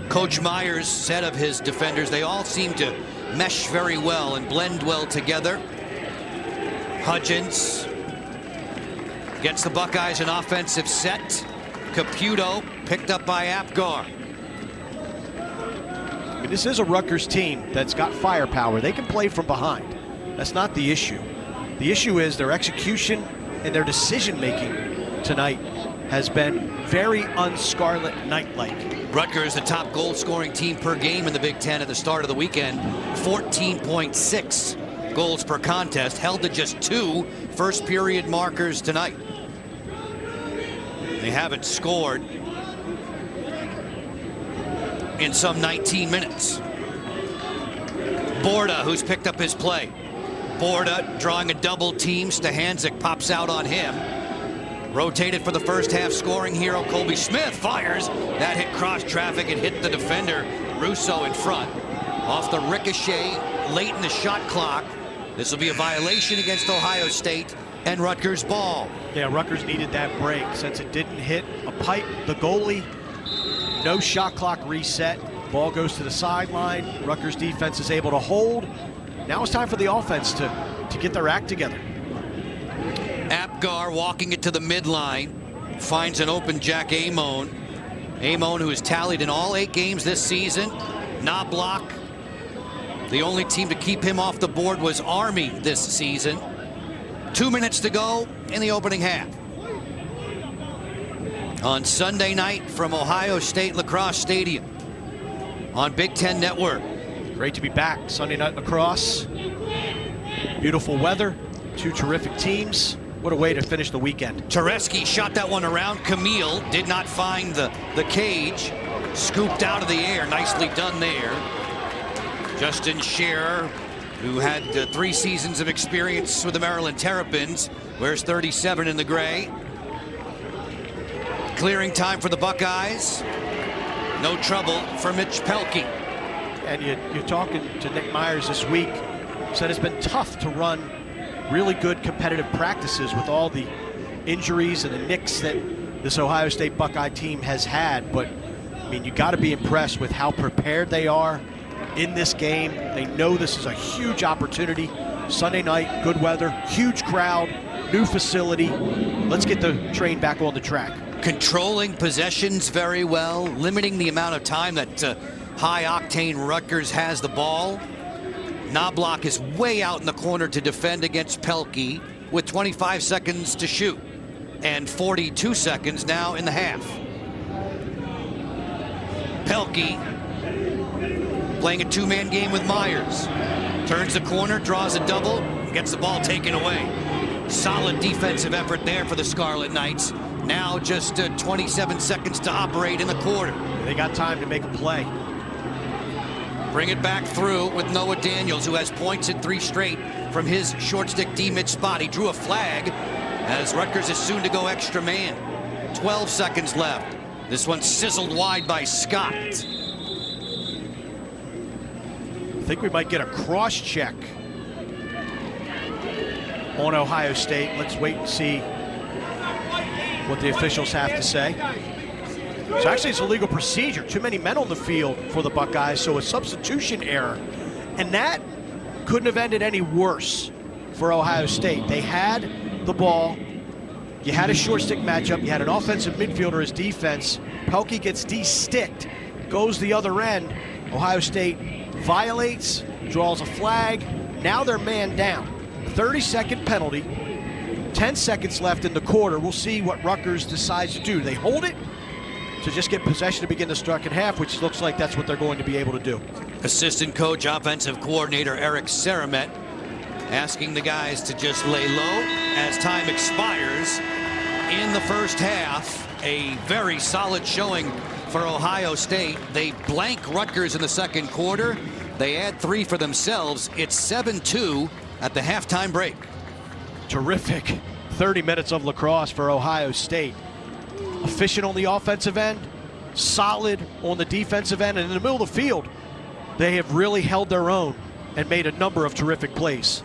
Coach Myers said of his defenders, they all seem to mesh very well and blend well together. Hudgens gets the Buckeyes an offensive set. Caputo picked up by Apgar. I mean, this is a Rutgers team that's got firepower. They can play from behind. That's not the issue. The issue is their execution and their decision-making tonight has been very un-Scarlet Knight-like. Rutgers, the top goal-scoring team per game in the Big Ten at the start of the weekend. 14.6 goals per contest, held to just 2 first-period markers tonight. They haven't scored in some 19 minutes. Borda, who's picked up his play. Borda drawing a double team. Stahanczyk pops out on him. Rotated for the first half scoring hero. Colby Smith fires. That hit cross traffic and hit the defender. Russo in front. Off the ricochet late in the shot clock. This will be a violation against Ohio State and Rutgers ball. Yeah, Rutgers needed that break since it didn't hit a pipe. The goalie, no shot clock reset. Ball goes to the sideline. Rutgers defense is able to hold. Now it's time for the offense to get their act together. Apgar walking it to the midline, finds an open Jack Amon. Amon, who has tallied in all 8 games this season. Knobloch, the only team to keep him off the board was Army this season. 2 minutes to go in the opening half. On Sunday night from Ohio State Lacrosse Stadium on Big Ten Network. Great to be back. Sunday night lacrosse. Beautiful weather. 2 terrific teams. What a way to finish the weekend. Tereski shot that one around. Camille did not find the cage. Scooped out of the air. Nicely done there. Justin Scherer, who had 3 seasons of experience with the Maryland Terrapins, wears 37 in the gray. Clearing time for the Buckeyes. No trouble for Mitch Pelkey. And you're talking to Nick Myers this week. Said it's been tough to run really good competitive practices with all the injuries and the nicks that this Ohio State Buckeye team has had. But, I mean, you got to be impressed with how prepared they are in this game. They know this is a huge opportunity. Sunday night, good weather, huge crowd, new facility. Let's get the train back on the track. Controlling possessions very well, limiting the amount of time that high-octane Rutgers has the ball. Knobloch is way out in the corner to defend against Pelkey with 25 seconds to shoot and 42 seconds now in the half. Pelkey playing a 2-man game with Myers. Turns the corner, draws a double, gets the ball taken away. Solid defensive effort there for the Scarlet Knights. Now just 27 seconds to operate in the quarter. They got time to make a play. Bring it back through with Noah Daniels, who has points in 3 straight from his short stick D-mid spot. He drew a flag as Rutgers is soon to go extra man. 12 seconds left. This one sizzled wide by Scott. I think we might get a cross check on Ohio State. Let's wait and see what the officials have to say. So actually it's a legal procedure. Too many men on the field for the Buckeyes, so a substitution error. And that couldn't have ended any worse for Ohio State. They had the ball. You had a short stick matchup. You had an offensive midfielder as defense. Pelkey gets de-sticked, goes the other end. Ohio State violates, draws a flag. Now they're man down. 30-second penalty. 10 seconds left in the quarter. We'll see what Rutgers decides to do. They hold it to just get possession to begin the second half, which looks like that's what they're going to be able to do. Assistant coach, offensive coordinator Eric Saramet asking the guys to just lay low as time expires in the first half. A very solid showing for Ohio State. They blank Rutgers in the second quarter. They add 3 for themselves. It's 7-2 at the halftime break. Terrific 30 minutes of lacrosse for Ohio State. Efficient on the offensive end, solid on the defensive end, and in the middle of the field, they have really held their own and made a number of terrific plays.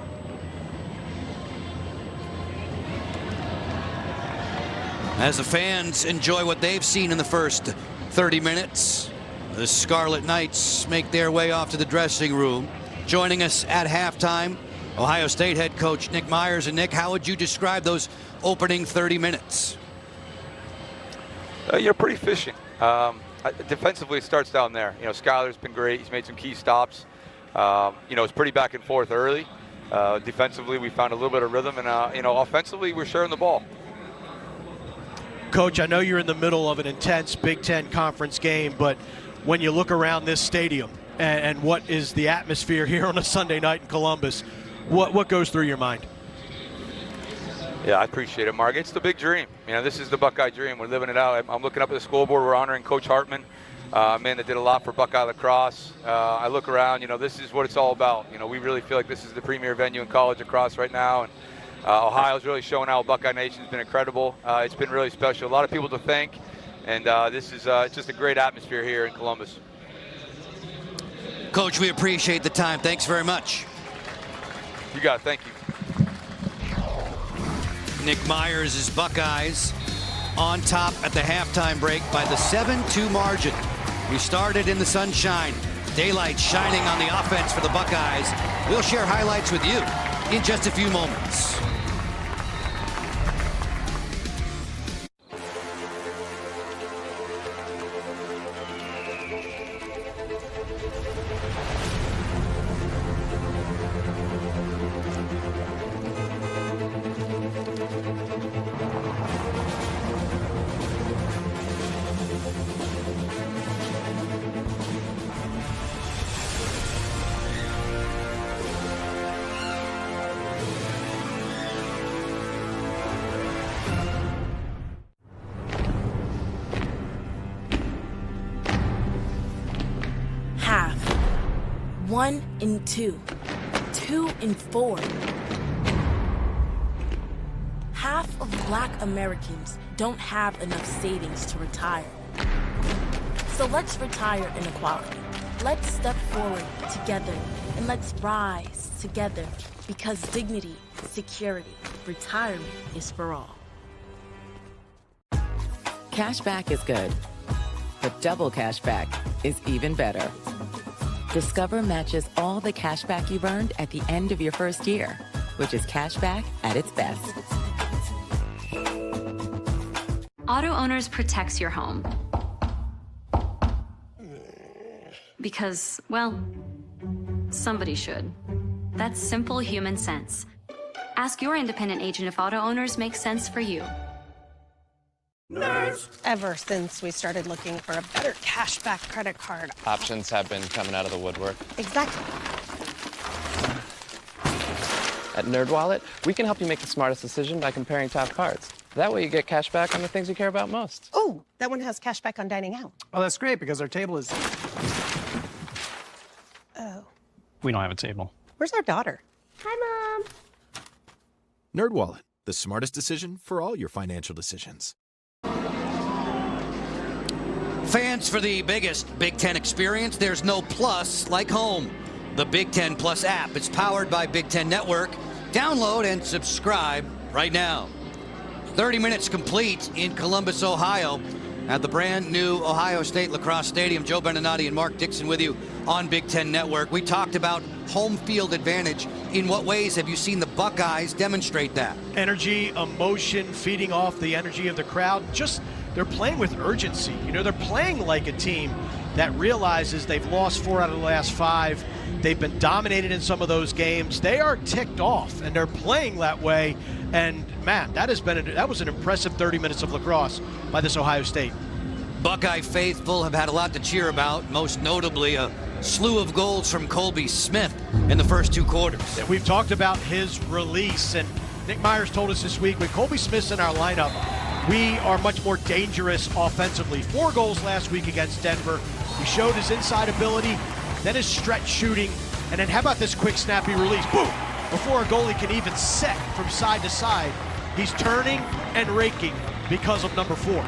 As the fans enjoy what they've seen in the first 30 minutes, the Scarlet Knights make their way off to the dressing room. Joining us at halftime, Ohio State head coach Nick Myers. And Nick, how would you describe those opening 30 minutes? You're pretty efficient. Defensively, it starts down there. You know, Skyler's been great. He's made some key stops. You know, it's pretty back and forth early. Defensively, we found a little bit of rhythm, and you know, offensively, we're sharing the ball. Coach, I know you're in the middle of an intense Big Ten conference game, but when you look around this stadium and what is the atmosphere here on a Sunday night in Columbus, what goes through your mind? Yeah, I appreciate it, Mark. It's the big dream. You know, this is the Buckeye dream. We're living it out. I'm looking up at the scoreboard. We're honoring Coach Hartman, man that did a lot for Buckeye lacrosse. I look around, you know, this is what it's all about. You know, we really feel like this is the premier venue in college lacrosse right now. And Ohio's really showing out. Buckeye Nation's been incredible. It's been really special. A lot of people to thank. And this is just a great atmosphere here in Columbus. Coach, we appreciate the time. Thanks very much. You got it. Thank you. Nick Myers' Buckeyes on top at the halftime break by the 7-2 margin. We started in the sunshine. Daylight shining on the offense for the Buckeyes. We'll share highlights with you in just a few moments. Half. 1 and 2. 2 and 4. Half of Black Americans don't have enough savings to retire. So let's retire inequality. Let's step forward together and let's rise together because dignity, security, retirement is for all. Cashback is good, but double cashback is even better. Discover matches all the cashback you've earned at the end of your first year, which is cashback at its best. Auto Owners protects your home. Because, well, somebody should. That's simple human sense. Ask your independent agent if Auto Owners makes sense for you. Ever since we started looking for a better cashback credit card. Options have been coming out of the woodwork. Exactly. At NerdWallet, we can help you make the smartest decision by comparing top cards. That way you get cash back on the things you care about most. Oh, that one has cashback on dining out. Oh, that's great because our table is... Oh. We don't have a table. Where's our daughter? Hi, Mom. NerdWallet, the smartest decision for all your financial decisions. Fans for the biggest Big Ten experience, there's no plus like home. The Big Ten Plus app is powered by Big Ten Network. Download and subscribe right now. 30 minutes complete in Columbus, Ohio, at the brand new Ohio State Lacrosse Stadium. Joe Beninati and Mark Dixon with you on Big Ten Network. We talked about home field advantage. In what ways have you seen the Buckeyes demonstrate that? Energy, emotion, feeding off the energy of the crowd. Just, they're playing with urgency. You know, they're playing like a team that realizes they've lost 4 out of the last 5. They've been dominated in some of those games. They are ticked off, and they're playing that way. And, man, that was an impressive 30 minutes of lacrosse by this Ohio State. Buckeye faithful have had a lot to cheer about, most notably a slew of goals from Colby Smith in the first 2 quarters. Yeah, we've talked about his release, and Nick Myers told us this week, when Colby Smith's in our lineup, we are much more dangerous offensively. 4 goals last week against Denver. He showed his inside ability, then his stretch shooting, and then how about this quick snappy release? Boom! Before a goalie can even set from side to side, he's turning and raking because of number 4.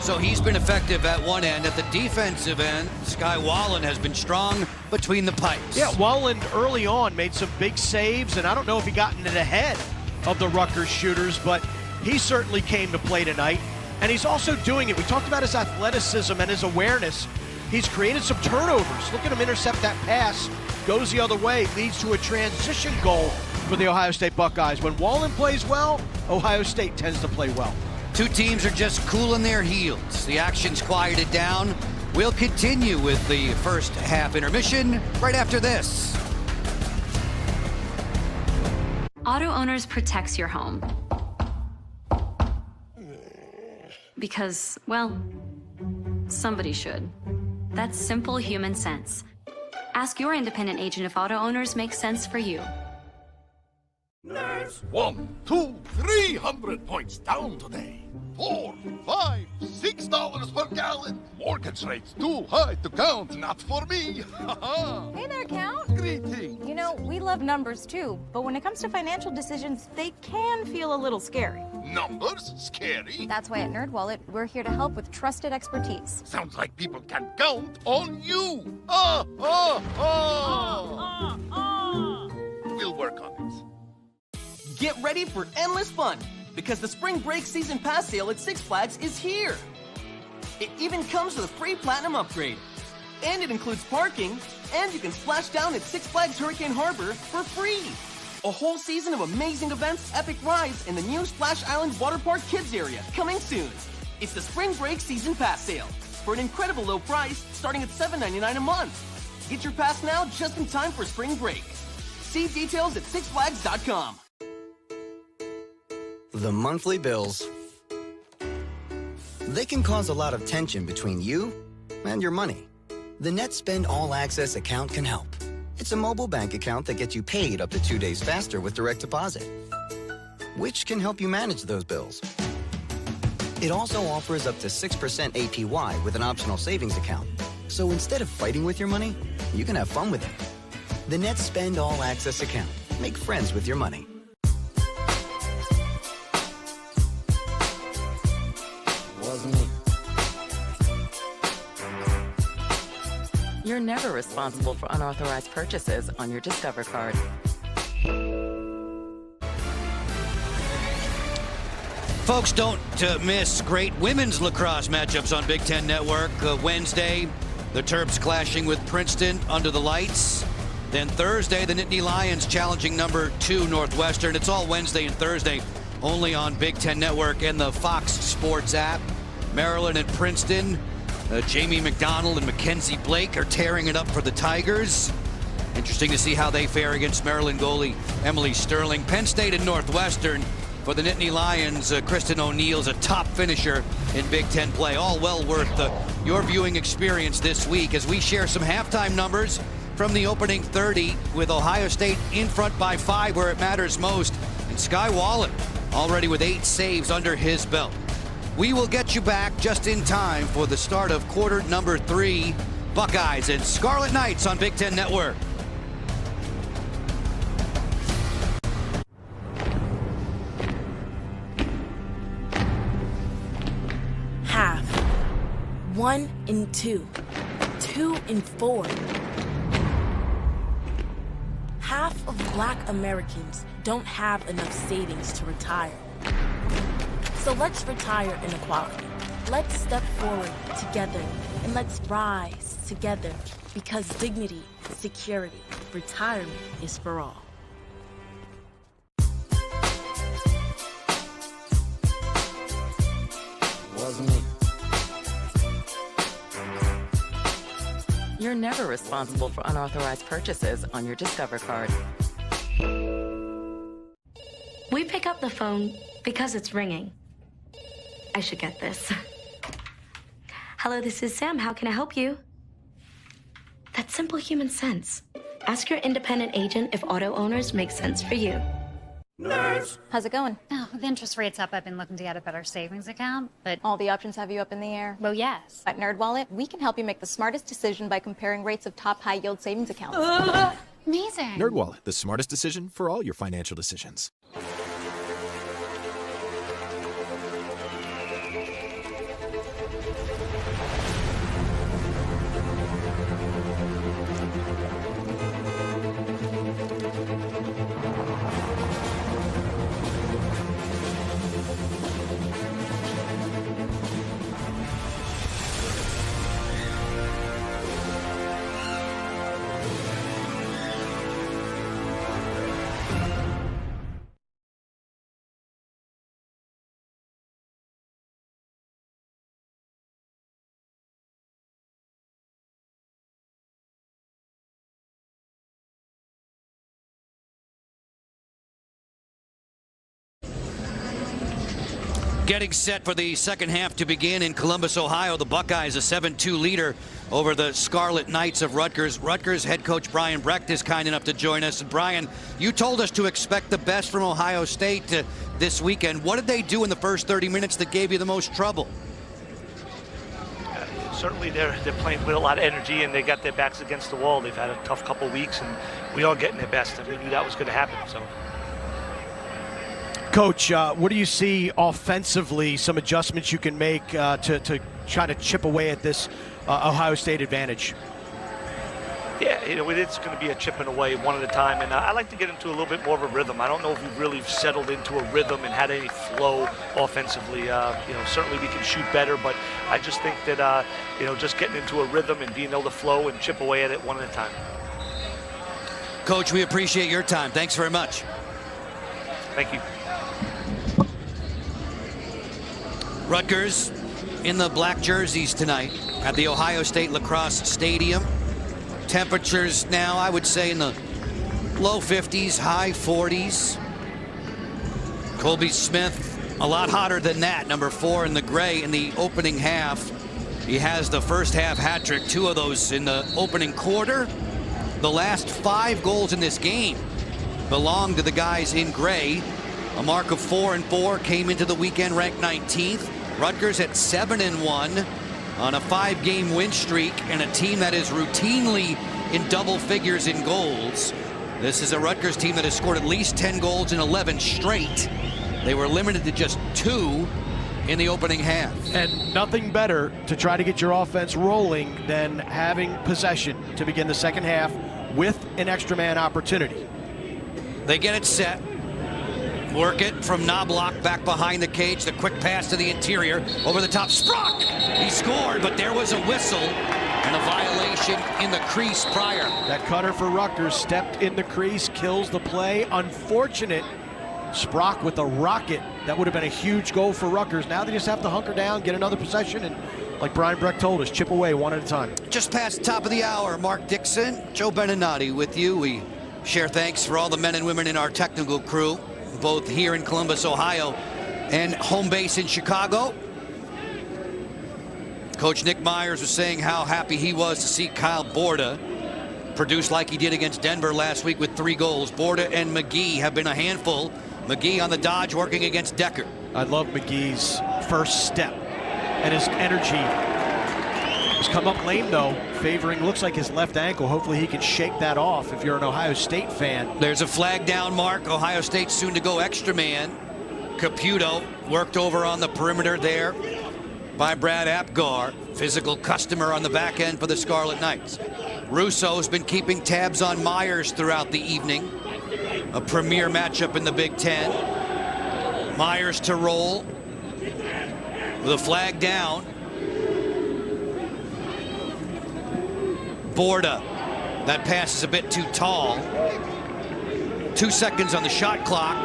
So he's been effective at one end. At the defensive end, Sky Wallen has been strong between the pipes. Yeah, Wallen early on made some big saves, and I don't know if he got in ahead of the Rutgers shooters, but he certainly came to play tonight. And he's also doing it. We talked about his athleticism and his awareness. He's created some turnovers. Look at him intercept that pass. Goes the other way, leads to a transition goal for the Ohio State Buckeyes. When Wallen plays well, Ohio State tends to play well. 2 teams are just cooling their heels. The action's quieted down. We'll continue with the first half intermission right after this. Auto Owners protects your home. Because, well, somebody should. That's simple human sense. Ask your independent agent if Auto Owners makes sense for you. 1, 2, 300 points down today. 4, 5, $6 per gallon. Mortgage rates too high to count, not for me. Hey there, Count. Greetings. You know, we love numbers too, but when it comes to financial decisions, they can feel a little scary. Numbers? Scary? That's why at NerdWallet, we're here to help with trusted expertise. Sounds like people can count on you. We'll work on it. Get ready for endless fun, because the spring break season pass sale at Six Flags is here. It even comes with a free platinum upgrade. And it includes parking, and you can splash down at Six Flags Hurricane Harbor for free. A whole season of amazing events, epic rides, and the new Splash Island Water Park Kids area coming soon. It's the spring break season pass sale for an incredible low price starting at $7.99 a month. Get your pass now just in time for spring break. See details at sixflags.com. The monthly bills. They can cause a lot of tension between you and your money. The Net Spend All Access account can help. It's a mobile bank account that gets you paid up to 2 days faster with direct deposit, which can help you manage those bills. It also offers up to 6% APY with an optional savings account. So instead of fighting with your money, you can have fun with it. The Net Spend All Access account. Make friends with your money. Wasn't me. You're never responsible for unauthorized purchases on your Discover card. Folks, don't miss great women's lacrosse matchups on Big Ten Network. Wednesday, the Terps clashing with Princeton under the lights. Then Thursday, the Nittany Lions challenging number 2 Northwestern. It's all Wednesday and Thursday, only on Big Ten Network and the Fox Sports app. Maryland and Princeton. Jamie McDonald and Mackenzie Blake are tearing it up for the Tigers. Interesting to see how they fare against Maryland goalie Emily Sterling. Penn State and Northwestern. For the Nittany Lions, Kristen O'Neill's a top finisher in Big Ten play. All well worth your viewing experience this week as we share some halftime numbers from the opening 30 with Ohio State in front by 5 where it matters most. And Sky Wallen already with 8 saves under his belt. We will get you back just in time for the start of quarter number 3. Buckeyes and Scarlet Knights on Big Ten Network. Half. 1 and 2. 2 and 4. Half of Black Americans don't have enough savings to retire. So let's retire inequality. Let's step forward together and let's rise together because dignity, security, retirement is for all. Wasn't me. You're never responsible for unauthorized purchases on your Discover card. We pick up the phone because it's ringing. I should get this. Hello, this is Sam. How can I help you? That's simple human sense. Ask your independent agent if auto owners make sense for you. Nerds. How's it going? Oh, with interest rates up, I've been looking to get a better savings account, but... All the options have you up in the air? Well, yes. At NerdWallet, we can help you make the smartest decision by comparing rates of top high-yield savings accounts. Amazing. NerdWallet, the smartest decision for all your financial decisions. Getting set for the second half to begin in Columbus, Ohio. The Buckeyes a 7-2 leader over the Scarlet Knights of Rutgers. Rutgers head coach Brian Brecht is kind enough to join us. And Brian, you told us to expect the best from Ohio State this weekend. What did they do in the first 30 minutes that gave you the most trouble? Certainly they're playing with a lot of energy and they got their backs against the wall. They've had a tough couple weeks and we are getting their best and we knew that was going to happen. So. Coach, what do you see offensively, some adjustments you can make to try to chip away at this Ohio State advantage? Yeah, it's going to be a chipping away one at a time, and I like to get into a little bit more of a rhythm. I don't know if we've really settled into a rhythm and had any flow offensively. Certainly we can shoot better, but I just think that, just getting into a rhythm and being able to flow and chip away at it one at a time. Coach, we appreciate your time. Thanks very much. Thank you. Rutgers in the black jerseys tonight at the Ohio State Lacrosse Stadium. Temperatures now, I would say, in the low 50s, high 40s. Colby Smith, a lot hotter than that, number 4 in the gray in the opening half. He has the first half hat trick, 2 of those in the opening quarter. The last 5 goals in this game belong to the guys in gray. A mark of 4-4, came into the weekend ranked 19th. Rutgers at 7-1 on a 5-game win streak, and a team that is routinely in double figures in goals. This is a Rutgers team that has scored at least 10 goals in 11 straight. They were limited to just 2 in the opening half. And nothing better to try to get your offense rolling than having possession to begin the second half with an extra man opportunity. They get it set. Work it from Knobloch back behind the cage. The quick pass to the interior. Over the top. Sprock! He scored, but there was a whistle and a violation in the crease prior. That cutter for Rutgers stepped in the crease, kills the play. Unfortunate. Sprock with a rocket. That would have been a huge goal for Rutgers. Now they just have to hunker down, get another possession, and like Brian Breck told us, chip away one at a time. Just past the top of the hour, Mark Dixon, Joe Beninati with you. We share thanks for all the men and women in our technical crew, both here in Columbus, Ohio, and home base in Chicago. Coach Nick Myers was saying how happy he was to see Kyle Borda produce like he did against Denver last week with 3 goals. Borda and McGee have been a handful. McGee on the dodge working against Decker. I love McGee's first step and his energy. He's come up lame though, favoring looks like his left ankle. Hopefully he can shake that off if you're an Ohio State fan. There's a flag down, Mark. Ohio State soon to go extra man. Caputo worked over on the perimeter there by Brad Apgar. Physical customer on the back end for the Scarlet Knights. Russo's been keeping tabs on Myers throughout the evening. A premier matchup in the Big Ten. Myers to roll with a flag down. Borda. That pass is a bit too tall. 2 seconds on the shot clock.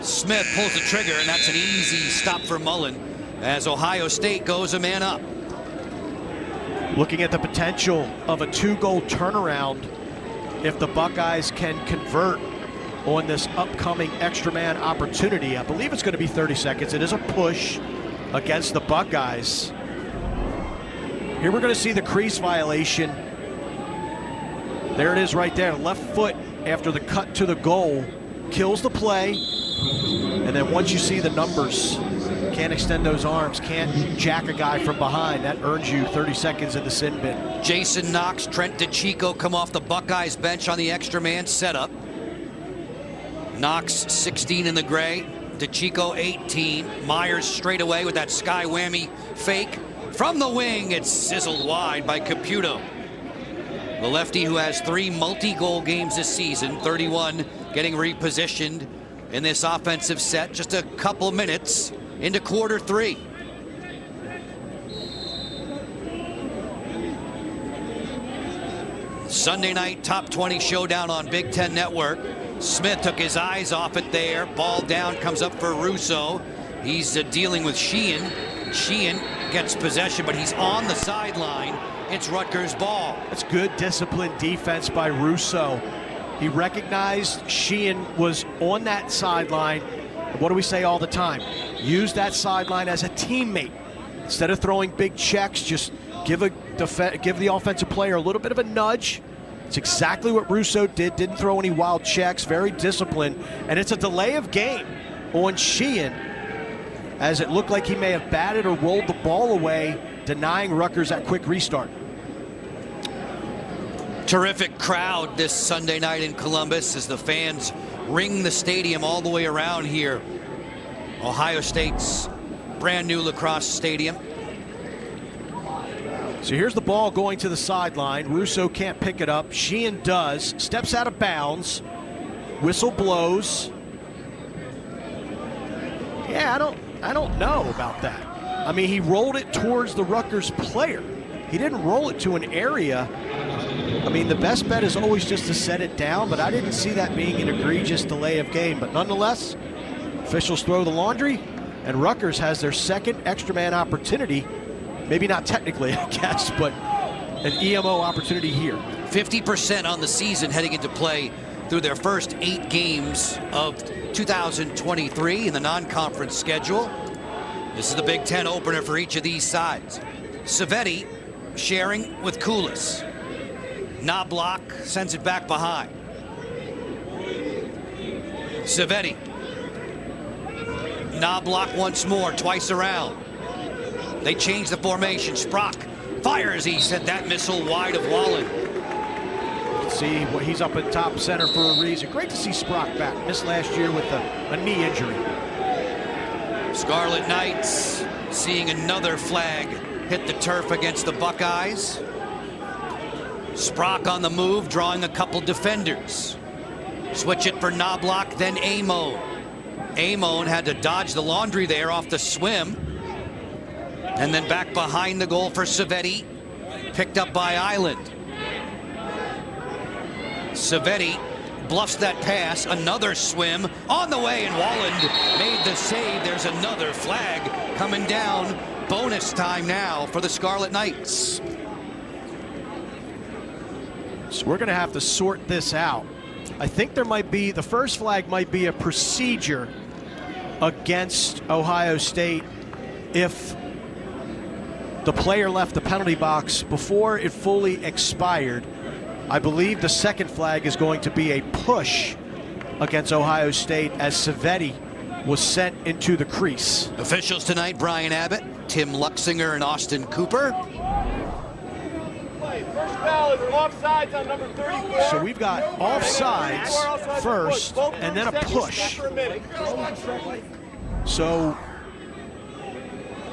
Smith pulls the trigger, and that's an easy stop for Mullen as Ohio State goes a man up. Looking at the potential of a 2-goal turnaround if the Buckeyes can convert on this upcoming extra man opportunity. I believe it's going to be 30 seconds. It is a push against the Buckeyes. Here we're going to see the crease violation. There it is right there. Left foot after the cut to the goal kills the play. And then once you see the numbers, can't extend those arms, can't jack a guy from behind. That earns you 30 seconds in the sin bin. Jason Knox, Trent DeChico come off the Buckeyes bench on the extra man setup. Knox 16 in the gray, DeChico 18. Myers straight away with that sky whammy fake. From the wing, it's sizzled wide by Caputo. The lefty who has 3 multi-goal games this season, 31 getting repositioned in this offensive set. Just a couple minutes into quarter 3. Sunday night top 20 showdown on Big Ten Network. Smith took his eyes off it there. Ball down, comes up for Russo. He's dealing with Sheehan. Sheehan gets possession, but he's on the sideline. It's Rutgers' ball. That's good disciplined defense by Russo. He recognized Sheehan was on that sideline. What do we say all the time? Use that sideline as a teammate. Instead of throwing big checks, just give the offensive player a little bit of a nudge. It's exactly what Russo did. Didn't throw any wild checks. Very disciplined. And it's a delay of game on Sheehan, as it looked like he may have batted or rolled the ball away, denying Rutgers that quick restart. Terrific crowd this Sunday night in Columbus as the fans ring the stadium all the way around here. Ohio State's brand new Lacrosse Stadium. So here's the ball going to the sideline. Russo can't pick it up. Sheehan does. Steps out of bounds. Whistle blows. Yeah, I don't know about that. I mean, he rolled it towards the Rutgers player. He didn't roll it to an area. I mean, the best bet is always just to set it down, but I didn't see that being an egregious delay of game. But nonetheless, officials throw the laundry, and Rutgers has their second extra man opportunity. Maybe not technically, I guess, but an EMO opportunity here. 50% on the season heading into play through their first 8 games of 2023 in the non-conference schedule. This is the Big Ten opener for each of these sides. Savetti sharing with Koulis. Knobloch sends it back behind. Savetti. Knobloch once more, twice around. They change the formation. Sprock fires. He sent that missile wide of Wallen. See what he's up at top center for a reason. Great to see Sprock back. Missed last year with a knee injury. Scarlet Knights seeing another flag hit the turf against the Buckeyes. Sprock on the move, drawing a couple defenders. Switch it for Knobloch, then Amon. Amon had to dodge the laundry there off the swim. And then back behind the goal for Savetti. Picked up by Island. Savetti bluffs that pass. Another swim on the way, and Walland made the save. There's another flag coming down. Bonus time now for the Scarlet Knights. So we're going to have to sort this out. I think there might be, the first flag might be a procedure against Ohio State if the player left the penalty box before it fully expired. I believe the second flag is going to be a push against Ohio State as Savetti was sent into the crease. Officials tonight, Brian Abbott, Tim Luxinger, and Austin Cooper. First foul is offsides on number 34. So we've got offsides first and then a push. So,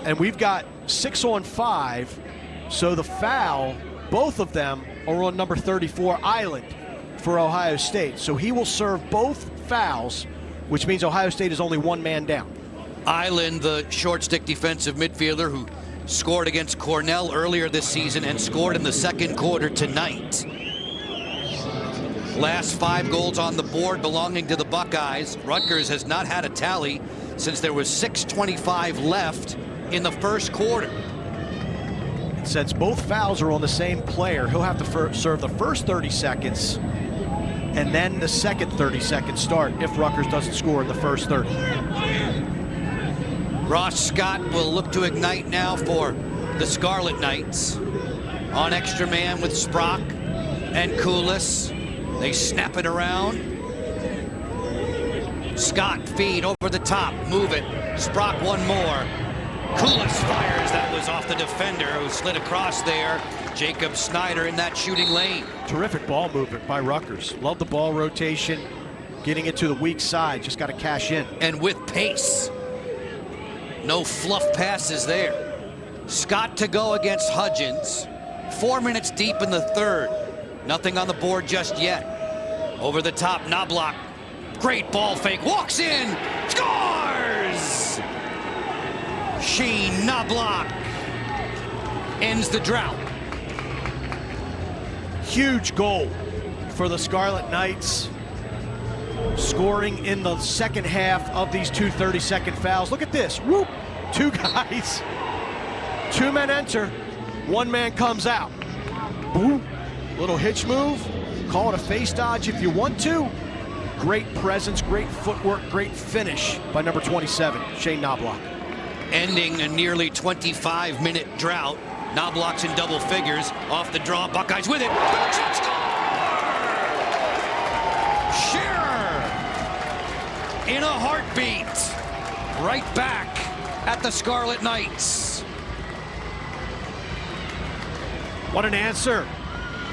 and we've got 6 on 5. So the foul, both of them are on number 34, Island, for Ohio State. So he will serve both fouls, which means Ohio State is only 1 man down. Island, the short stick defensive midfielder who scored against Cornell earlier this season and scored in the second quarter tonight. Last 5 goals on the board belonging to the Buckeyes. Rutgers has not had a tally since there was 6:25 left in the first quarter. Since both fouls are on the same player, he'll have to serve the first 30 seconds and then the second 30-second start if Rutgers doesn't score in the first 30. Ross Scott will look to ignite now for the Scarlet Knights. On extra man with Sprock and Koulis. They snap it around. Scott feed over the top, move it. Sprock one more. Koulis fires, that was off the defender who slid across there. Jacob Snyder in that shooting lane. Terrific ball movement by Rutgers. Love the ball rotation, getting it to the weak side, just got to cash in. And with pace. No fluff passes there. Scott to go against Hudgens. 4 minutes deep in the third. Nothing on the board just yet. Over the top, Knobloch. Great ball fake, walks in, scores! Sheen Knobloch ends the drought. Huge goal for the Scarlet Knights, scoring in the second half of these 2 30-second fouls. Look at this, whoop, 2 guys, 2 men enter, 1 man comes out. Boom, little hitch move, call it a face dodge if you want to. Great presence, great footwork, great finish by number 27, Shane Knobloch. Ending a nearly 25-minute drought. Knobloch's in double figures, off the draw, Buckeyes with it. Shearer in a heartbeat, right back at the Scarlet Knights. What an answer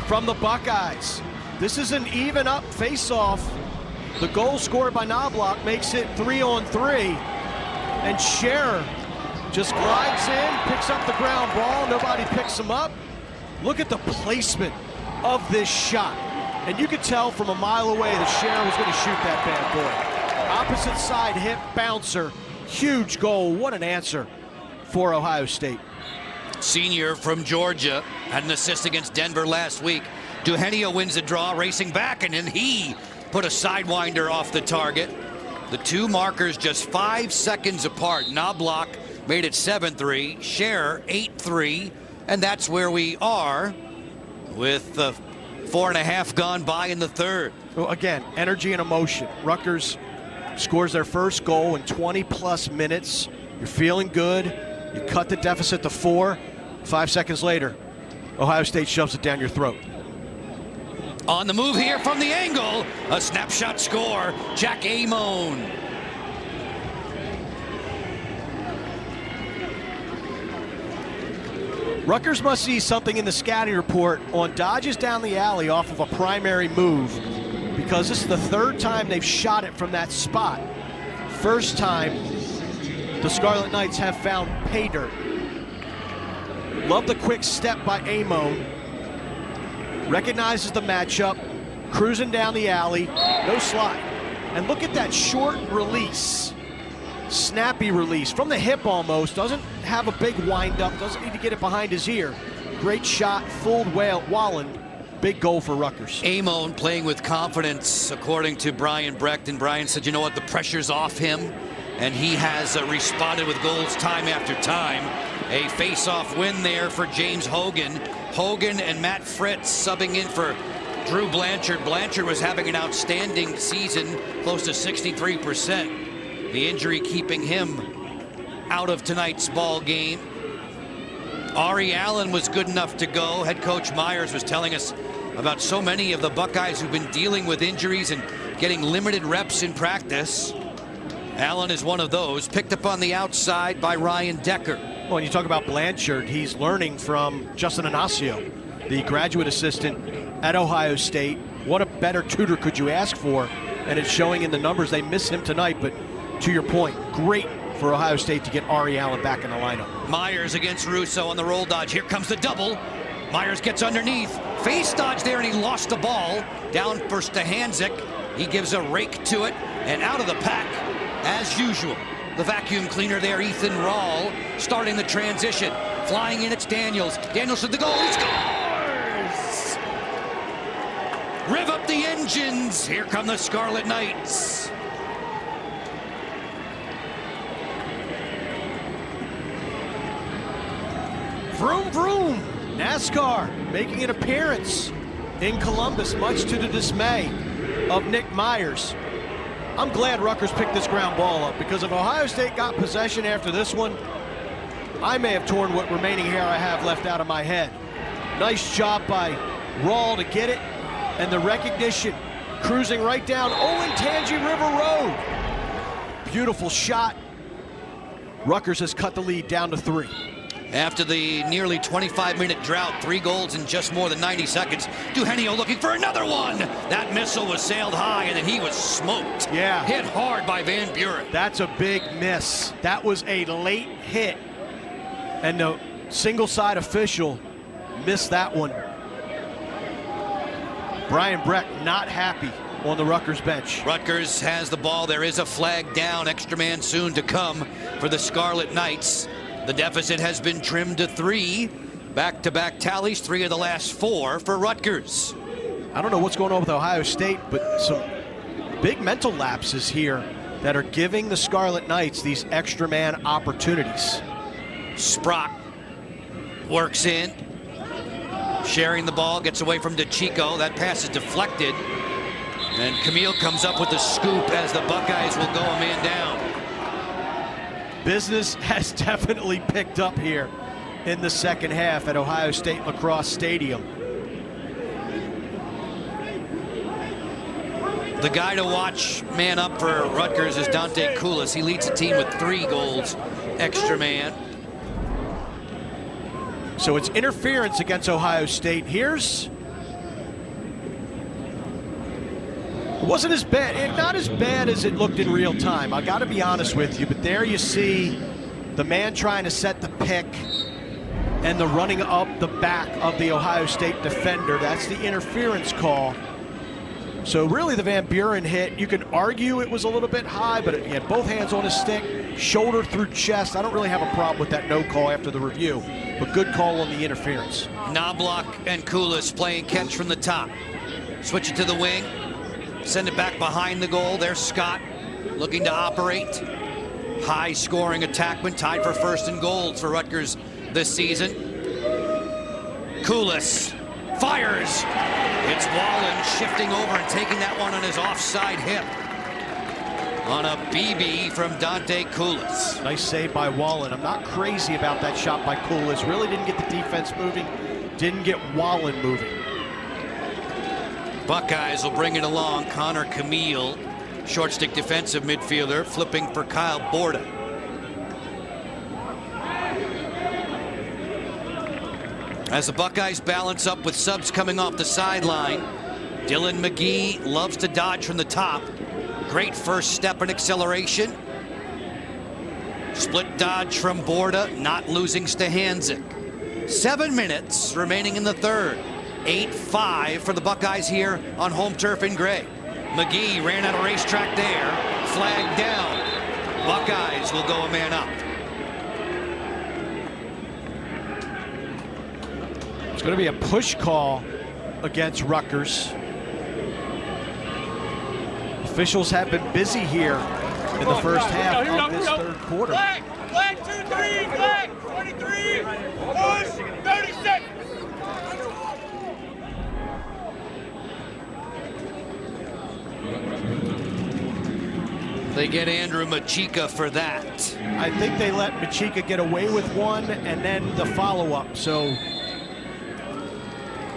from the Buckeyes. This is an even up face-off. The goal scored by Knobloch makes it 3 on 3, and Shearer just glides in, picks up the ground ball. Nobody picks him up. Look at the placement of this shot. And you could tell from a mile away that Sharon was going to shoot that bad boy. Opposite side hip bouncer. Huge goal. What an answer for Ohio State. Senior from Georgia had an assist against Denver last week. Duhenio wins the draw, racing back, and then he put a sidewinder off the target. The two markers just 5 seconds apart. Knobloch made it 7-3, Scherer 8-3, and that's where we are with 4.5 gone by in the third. Well, again, energy and emotion. Rutgers scores their first goal in 20-plus minutes. You're feeling good. You cut the deficit to 4. 5 seconds later, Ohio State shoves it down your throat. On the move here from the angle, a snapshot score, Jack Amon. Rutgers must see something in the scouting report on dodges down the alley off of a primary move, because this is the third time they've shot it from that spot. First time the Scarlet Knights have found pay dirt. Love the quick step by Amon. Recognizes the matchup, cruising down the alley, no slide. And look at that short release, snappy release from the hip almost. Doesn't have a big wind up, doesn't need to get it behind his ear. Great shot, fooled Walland. Big goal for Rutgers. Amon playing with confidence, according to Brian Brecht. And Brian said, you know what, the pressure's off him. And he has responded with goals time after time. A face-off win there for James Hogan. Hogan and Matt Fritz subbing in for Drew Blanchard. Blanchard was having an outstanding season, close to 63%. The injury keeping him out of tonight's ball game. Ari Allen was good enough to go. Head coach Myers was telling us about so many of the Buckeyes who've been dealing with injuries and getting limited reps in practice. Allen is one of those, picked up on the outside by Ryan Decker. Well, when you talk about Blanchard, he's learning from Justin Anasio, the graduate assistant at Ohio State. What a better tutor could you ask for? And it's showing in the numbers. They miss him tonight, but to your point, great for Ohio State to get Ari Allen back in the lineup. Myers against Russo on the roll dodge. Here comes the double. Myers gets underneath. Face dodge there, and he lost the ball. Down first to Hanzik. He gives a rake to it, and out of the pack, as usual. The vacuum cleaner there, Ethan Rawl, starting the transition. Flying in, it's Daniels. Daniels with the goal, he scores! Rev up the engines. Here come the Scarlet Knights. Vroom, vroom. NASCAR making an appearance in Columbus, much to the dismay of Nick Myers. I'm glad Rutgers picked this ground ball up, because if Ohio State got possession after this one, I may have torn what remaining hair I have left out of my head. Nice job by Rawl to get it, and the recognition, cruising right down Olentangy River Road. Beautiful shot. Rutgers has cut the lead down to 3. After the nearly 25-minute drought, 3 goals in just more than 90 seconds. Duhenio looking for another one. That missile was sailed high, and then he was smoked. Yeah. Hit hard by Van Buren. That's a big miss. That was a late hit, and the single side official missed that one. Brian Brecht not happy on the Rutgers bench. Rutgers has the ball. There is a flag down. Extra man soon to come for the Scarlet Knights. The deficit has been trimmed to 3. Back-to-back tallies, 3 of the last 4 for Rutgers. I don't know what's going on with Ohio State, but some big mental lapses here that are giving the Scarlet Knights these extra man opportunities. Sprock works in. Sharing the ball, gets away from DeChico. That pass is deflected. And Camille comes up with the scoop as the Buckeyes will go a man down. Business has definitely picked up here in the second half at Ohio State Lacrosse Stadium. The guy to watch man up for Rutgers is Dante Koulis. He leads the team with 3 goals, extra man. So it's interference against Ohio State. It wasn't as bad, not as bad as it looked in real time. I got to be honest with you, but there you see The man trying to set the pick and the running up the back of the Ohio State defender. That's the interference call. So really the Van Buren hit, you can argue it was a little bit high, but he had both hands on his stick, shoulder through chest. I don't really have a problem with that no call after the review, but good call on the interference. Knobloch and Koulis playing catch from the top. Switch it to the wing, send it back behind the goal. There's Scott looking to operate. High scoring attackman, tied for first in goals for Rutgers this season. Koulis fires. It's Wallen shifting over and taking that one on his offside hip. On a BB from Dante Koulis. Nice save by Wallen. I'm not crazy about that shot by Koulis. Really didn't get the defense moving. Didn't get Wallen moving. Buckeyes will bring it along. Connor Camille, short stick defensive midfielder, flipping for Kyle Borda. As the Buckeyes balance up with subs coming off the sideline, Dylan McGee loves to dodge from the top. Great first step and acceleration. Split dodge from Borda, not losing Stahanczyk. 7 minutes remaining in the third. 8-5 for the Buckeyes here on home turf in gray. McGee ran out of racetrack there. Flag down. Buckeyes will go a man up. It's going to be a push call against Rutgers. Officials have been busy here in the first half of this third quarter. Flag 2-3, flag 23, push 30 seconds. They get Andrew Machika for that. I think they let Machika get away with one and then the follow-up. So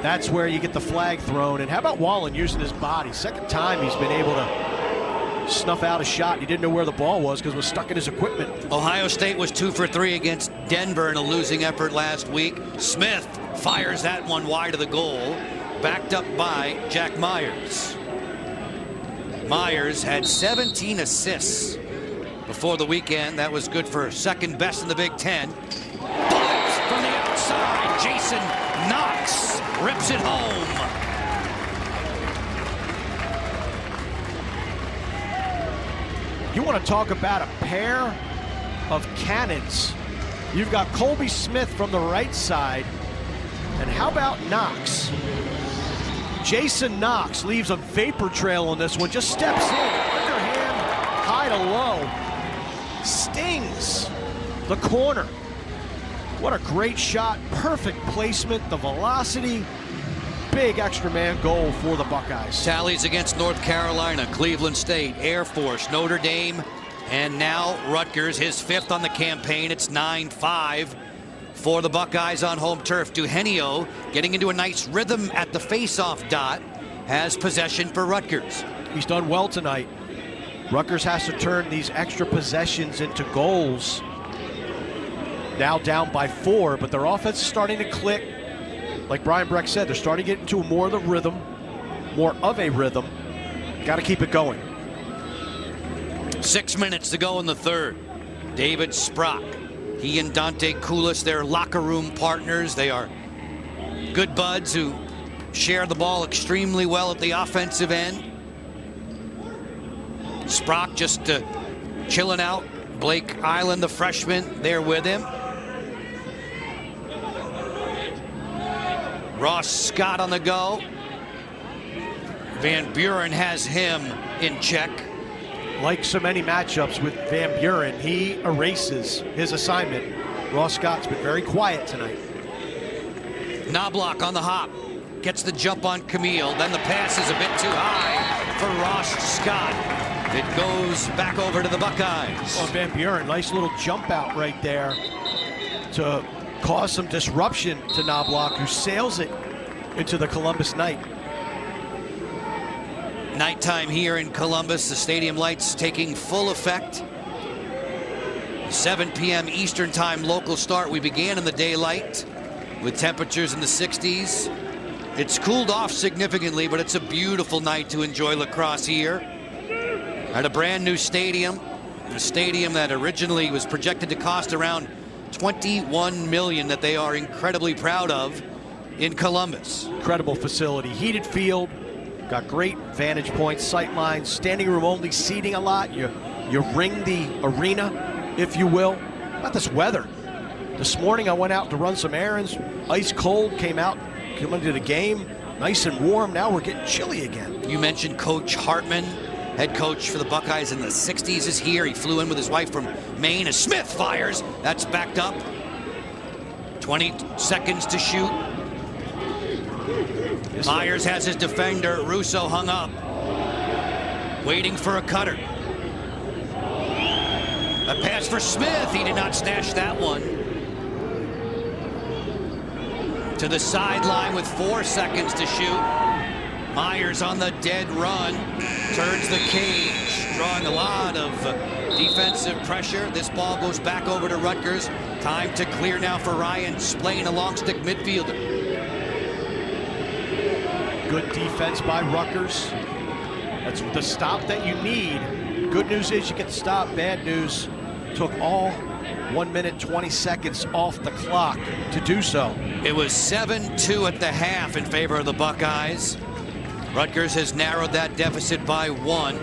that's where you get the flag thrown. And how about Wallen using his body? Second time he's been able to snuff out a shot. He didn't know where the ball was because it was stuck in his equipment. Ohio State was 2 for 3 against Denver in a losing effort last week. Smith fires that one wide of the goal, backed up by Jack Myers. Myers had 17 assists before the weekend. That was good for second best in the Big Ten. Bullet from the outside. Jason Knox rips it home. You want to talk about a pair of cannons. You've got Colby Smith from the right side. And how about Knox? Jason Knox leaves a vapor trail on this one. Just steps in, underhand, high to low. Stings the corner. What a great shot. Perfect placement, the velocity. Big extra man goal for the Buckeyes. Tallies against North Carolina, Cleveland State, Air Force, Notre Dame, and now Rutgers, his 5th on the campaign. It's 9-5 for the Buckeyes on home turf. Eugenio getting into a nice rhythm at the face-off dot, has possession for Rutgers. He's done well tonight. Rutgers has to turn these extra possessions into goals. Now down by 4, but their offense is starting to click. Like Brian Breck said, they're starting to get into more of a rhythm. Got to keep it going. 6 minutes to go in the third. David Sprock. He and Dante Koulis, they're locker room partners. They are good buds who share the ball extremely well at the offensive end. Sprock just chilling out. Blake Island, the freshman, there with him. Ross Scott on the go. Van Buren has him in check. Like so many matchups with Van Buren, he erases his assignment. Ross Scott's been very quiet tonight. Knobloch on the hop. Gets the jump on Camille. Then the pass is a bit too high for Ross Scott. It goes back over to the Buckeyes. Oh, Van Buren, nice little jump out right there to cause some disruption to Knobloch, who sails it into the Columbus night. Nighttime here in Columbus, the stadium lights taking full effect. 7 p.m. Eastern time local start. We began in the daylight with temperatures in the 60s. It's cooled off significantly, but it's a beautiful night to enjoy lacrosse here at a brand new stadium. in a stadium that originally was projected to cost around $21 million, that they are incredibly proud of in Columbus. Incredible facility, heated field, got great vantage points, sight lines, standing room only seating a lot. You ring the arena, if you will. How about this weather? This morning I went out to run some errands, ice cold, came into the game, nice and warm. Now we're getting chilly again. You mentioned Coach Hartman, head coach for the Buckeyes in the 60s, is here. He flew in with his wife from Maine as Smith fires. That's backed up. 20 seconds to shoot. Myers has his defender. Russo hung up, waiting for a cutter. A pass for Smith. He did not snatch that one. To the sideline with 4 seconds to shoot. Myers on the dead run, turns the cage, drawing a lot of defensive pressure. This ball goes back over to Rutgers. Time to clear now for Ryan Splain, a long stick midfielder. Good defense by Rutgers. That's the stop that you need. Good news is you get the stop. Bad news, took all 1 minute 20 seconds off the clock to do so. It was 7-2 at the half in favor of the Buckeyes. Rutgers has narrowed that deficit by 1.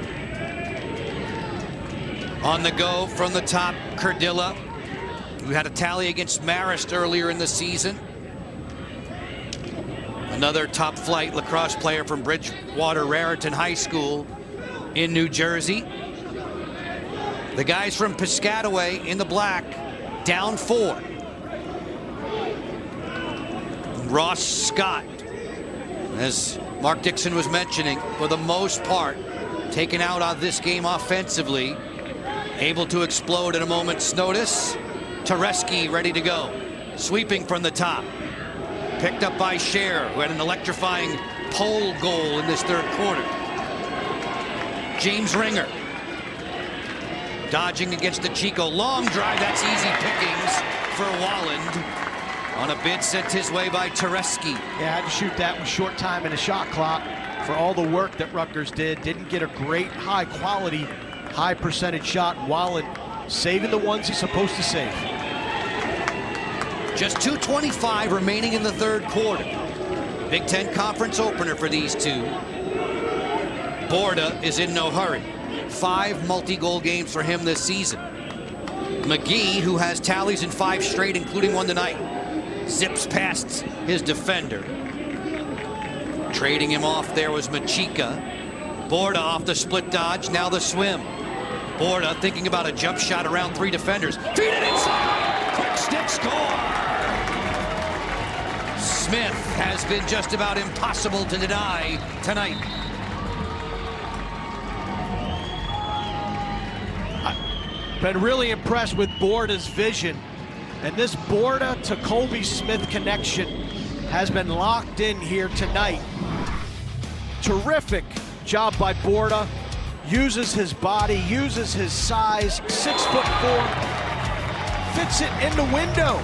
On the go from the top, Cardilla, who had a tally against Marist earlier in the season. Another top flight lacrosse player from Bridgewater Raritan High School in New Jersey. The guys from Piscataway in the black, down 4. Ross Scott, as Mark Dixon was mentioning, for the most part, taken out of this game offensively, able to explode at a moment's notice. Tereski ready to go, sweeping from the top. Picked up by Scher, who had an electrifying pole goal in this third quarter. James Ringer, dodging against the Chico. Long drive, that's easy pickings for Walland. On a bid sent his way by Tereski. Yeah, had to shoot that with short time and a shot clock for all the work that Rutgers did. Didn't get a great, high quality, high percentage shot. Walland saving the ones he's supposed to save. Just 2:25 remaining in the third quarter. Big Ten Conference opener for these two. Borda is in no hurry. 5 multi-goal games for him this season. McGee, who has tallies in 5 straight, including one tonight, zips past his defender. Trading him off there was Machika. Borda off the split dodge, now the swim. Borda thinking about a jump shot around 3 defenders. Feed it inside! Quick stick score! Smith has been just about impossible to deny tonight. I've been really impressed with Borda's vision. And this Borda to Colby Smith connection has been locked in here tonight. Terrific job by Borda. Uses his body, uses his size, 6'4", fits it in the window.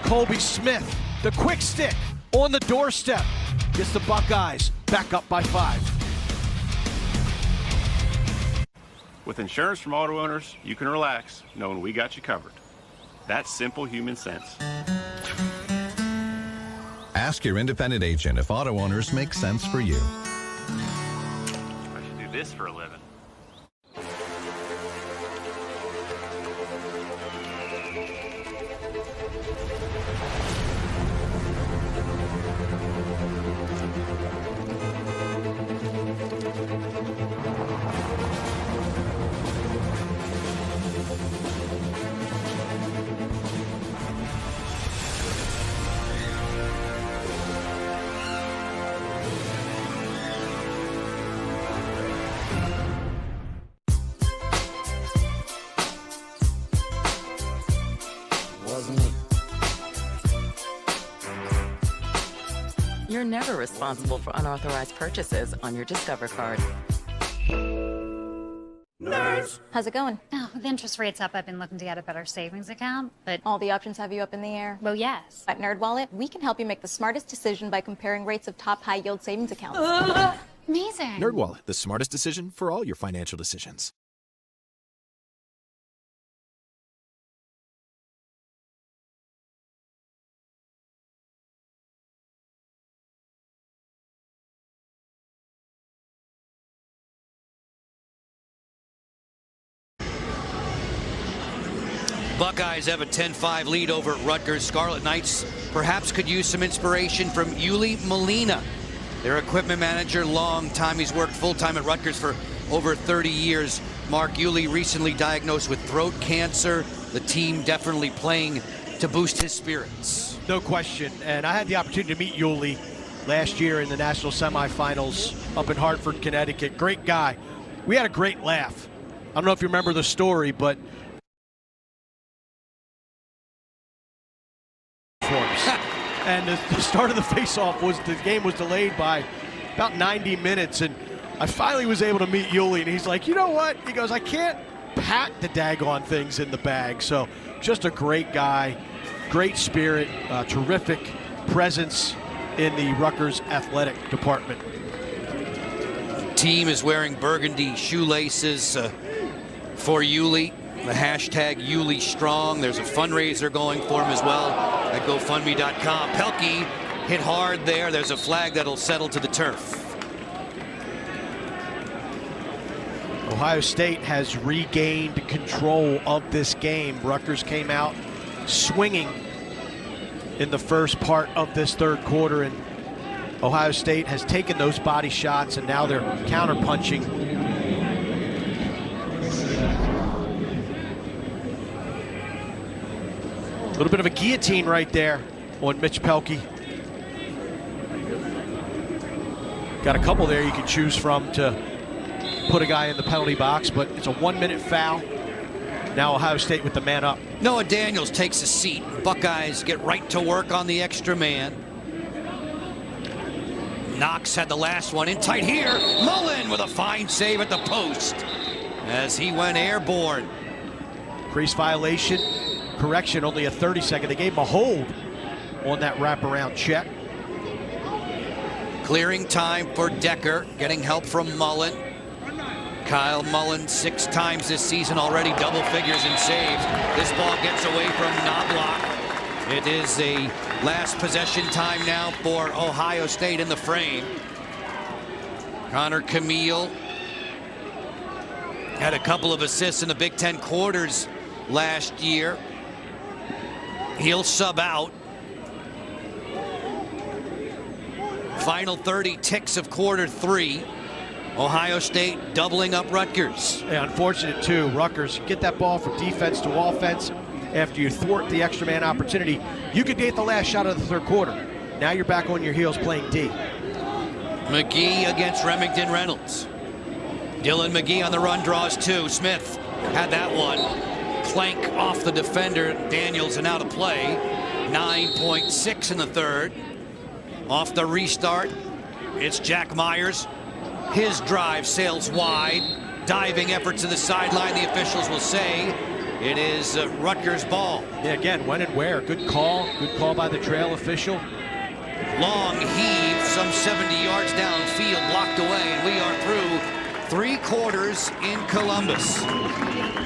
Colby Smith, the quick stick on the doorstep, gets the Buckeyes back up by 5. With insurance from auto owners, you can relax knowing we got you covered. That's simple human sense. Ask your independent agent if auto owners make sense for you. I should do this for a living. You're never responsible for unauthorized purchases on your Discover card. Nerds! How's it going? Oh, the interest rate's up. I've been looking to get a better savings account, but... All the options have you up in the air? Well, yes. At NerdWallet, we can help you make the smartest decision by comparing rates of top high-yield savings accounts. Amazing. NerdWallet, the smartest decision for all your financial decisions. Buckeyes have a 10-5 lead over at Rutgers. Scarlet Knights perhaps could use some inspiration from Yuli Molina, their equipment manager. Long time. He's worked full-time at Rutgers for over 30 years. Mark Yuli recently diagnosed with throat cancer. The team definitely playing to boost his spirits. No question. And I had the opportunity to meet Yuli last year in the national semifinals up in Hartford, Connecticut. Great guy. We had a great laugh. I don't know if you remember the story, but and the start of the face-off was the game was delayed by about 90 minutes, and I finally was able to meet Yuli, and he's like, you know what? He goes, I can't pack the daggone things in the bag. So just a great guy, great spirit, terrific presence in the Rutgers athletic department. Team is wearing burgundy shoelaces for Yuli. The hashtag Yuli Strong. There's a fundraiser going for him as well at GoFundMe.com. Pelkey hit hard there. There's a flag that'll settle to the turf. Ohio State has regained control of this game. Rutgers came out swinging in the first part of this third quarter, and Ohio State has taken those body shots, and now they're counter-punching. A little bit of a guillotine right there on Mitch Pelkey. Got a couple there you can choose from to put a guy in the penalty box, but it's a 1-minute foul. Now Ohio State with the man up. Noah Daniels takes a seat. Buckeyes get right to work on the extra man. Knox had the last one in tight here. Mullen with a fine save at the post as he went airborne. Crease violation. Correction, only a 30-second. They gave him a hold on that wraparound check. Clearing time for Decker, getting help from Mullen. Kyle Mullen 6 times this season already, double figures in saves. This ball gets away from Knobloch. It is a last possession time now for Ohio State in the frame. Connor Camille had a couple of assists in the Big Ten quarters last year. He'll sub out. Final 30 ticks of quarter 3. Ohio State doubling up Rutgers. Yeah, unfortunate too. Rutgers get that ball from defense to offense after you thwart the extra man opportunity. You could get the last shot of the third quarter. Now you're back on your heels playing D. McGee against Remington Reynolds. Dylan McGee on the run, draws 2. Smith had that one. Clank off the defender. Daniels and out of play. 9.6 in the third. Off the restart, it's Jack Myers. His drive sails wide. Diving effort to the sideline. The officials will say it is Rutgers' ball. Yeah, again, when and where. Good call. Good call by the trail official. Long heave, some 70 yards downfield, blocked away, and we are through 3 quarters in Columbus.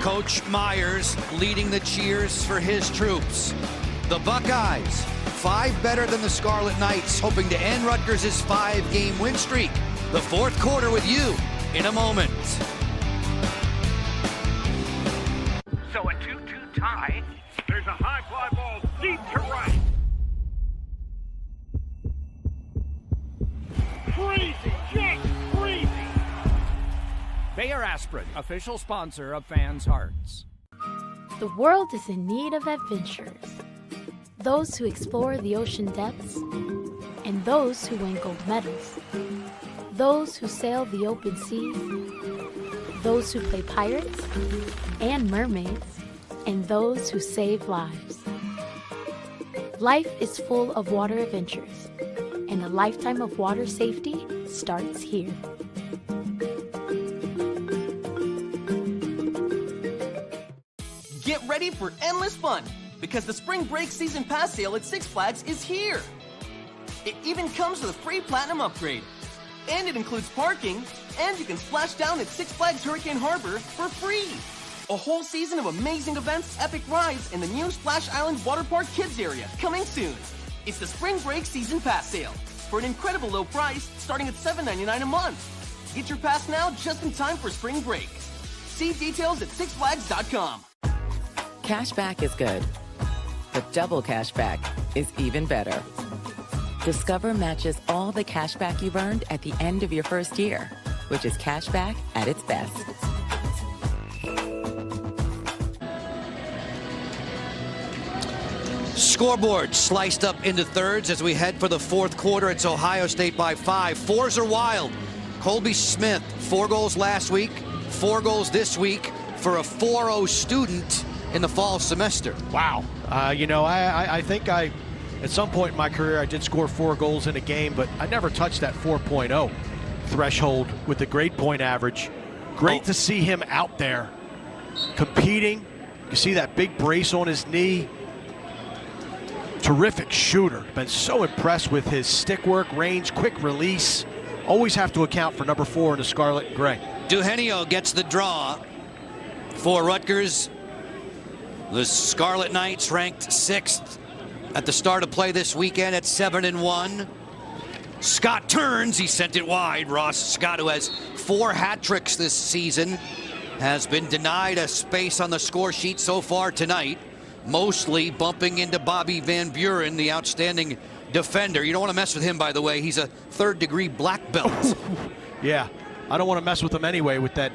Coach Myers leading the cheers for his troops. The Buckeyes, 5 better than the Scarlet Knights, hoping to end Rutgers' 5-game win streak. The fourth quarter with you in a moment. So a 2-2 tie. There's a high fly ball deep to right. Crazy, just crazy. Bayer Aspirin, official sponsor of fans' hearts. The world is in need of adventurers. Those who explore the ocean depths, and those who win gold medals. Those who sail the open sea, those who play pirates and mermaids, and those who save lives. Life is full of water adventures, and a lifetime of water safety starts here. Get ready for endless fun, because the Spring Break Season Pass sale at Six Flags is here. It even comes with a free Platinum upgrade. And it includes parking, and you can splash down at Six Flags Hurricane Harbor for free. A whole season of amazing events, epic rides, and the new Splash Island Water Park Kids area coming soon. It's the Spring Break Season Pass sale for an incredible low price starting at $7.99 a month. Get your pass now just in time for Spring Break. See details at sixflags.com. Cashback is good, but double cashback is even better. Discover matches all the cashback you've earned at the end of your first year, which is cashback at its best. Scoreboard sliced up into thirds as we head for the fourth quarter. It's Ohio State by 5. Fours are wild. Colby Smith, 4 goals last week, 4 goals this week for a 4.0 student in the fall semester. Wow. I think at some point in my career, I did score 4 goals in a game, but I never touched that 4.0 threshold with the grade point average. Great to see him out there competing. You see that big brace on his knee. Terrific shooter. Been so impressed with his stick work, range, quick release. Always have to account for number 4 in the scarlet and gray. Duhenio gets the draw for Rutgers. The Scarlet Knights ranked 6th at the start of play this weekend at 7-1. Scott turns, he sent it wide. Ross Scott, who has 4 hat tricks this season, has been denied a space on the score sheet so far tonight, mostly bumping into Bobby Van Buren, the outstanding defender. You don't want to mess with him, by the way. He's a 3rd-degree black belt. Yeah, I don't want to mess with him anyway with that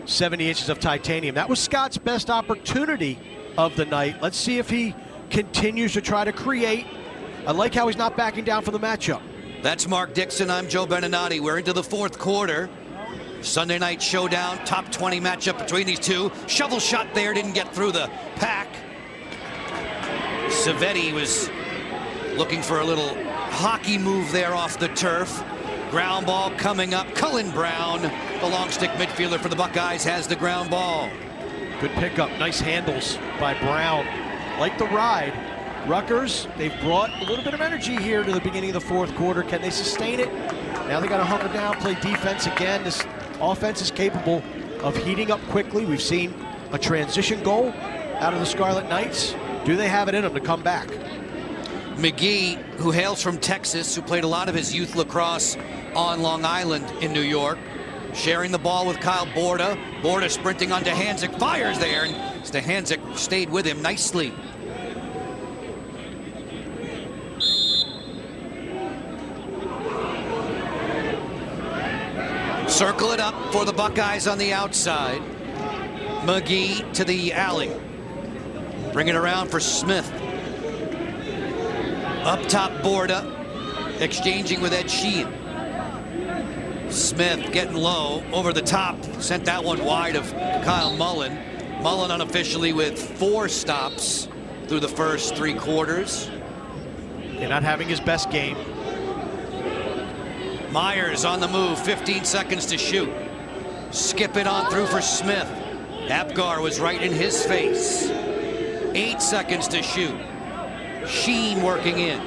70 inches of titanium. That was Scott's best opportunity of the night. Let's see if he continues to try to create. I like how he's not backing down for the matchup. That's Mark Dixon. I'm Joe Beninati. We're into the fourth quarter. Sunday night showdown, top 20 matchup between these two. Shovel shot there, didn't get through the pack. Savetti was looking for a little hockey move there off the turf. Ground ball coming up. Cullen Brown, the long stick midfielder for the Buckeyes, has the ground ball. Good pickup, nice handles by Brown. Like the ride. Rutgers, they've brought a little bit of energy here to the beginning of the fourth quarter. Can they sustain it? Now they got to hunker down, play defense again. This offense is capable of heating up quickly. We've seen a transition goal out of the Scarlet Knights. Do they have it in them to come back? McGee, who hails from Texas, who played a lot of his youth lacrosse on Long Island in New York, sharing the ball with Kyle Borda. Borda sprinting onto Hanzik, fires there, and Hanzik stayed with him nicely. Circle it up for the Buckeyes on the outside. McGee to the alley. Bring it around for Smith. Up top, Borda exchanging with Ed Sheehan. Smith getting low over the top. Sent that one wide of Kyle Mullen. Mullen unofficially with 4 stops through the first 3 quarters. They're not having his best game. Myers on the move, 15 seconds to shoot. Skip it on through for Smith. Apgar was right in his face. 8 seconds to shoot. Sheen working in.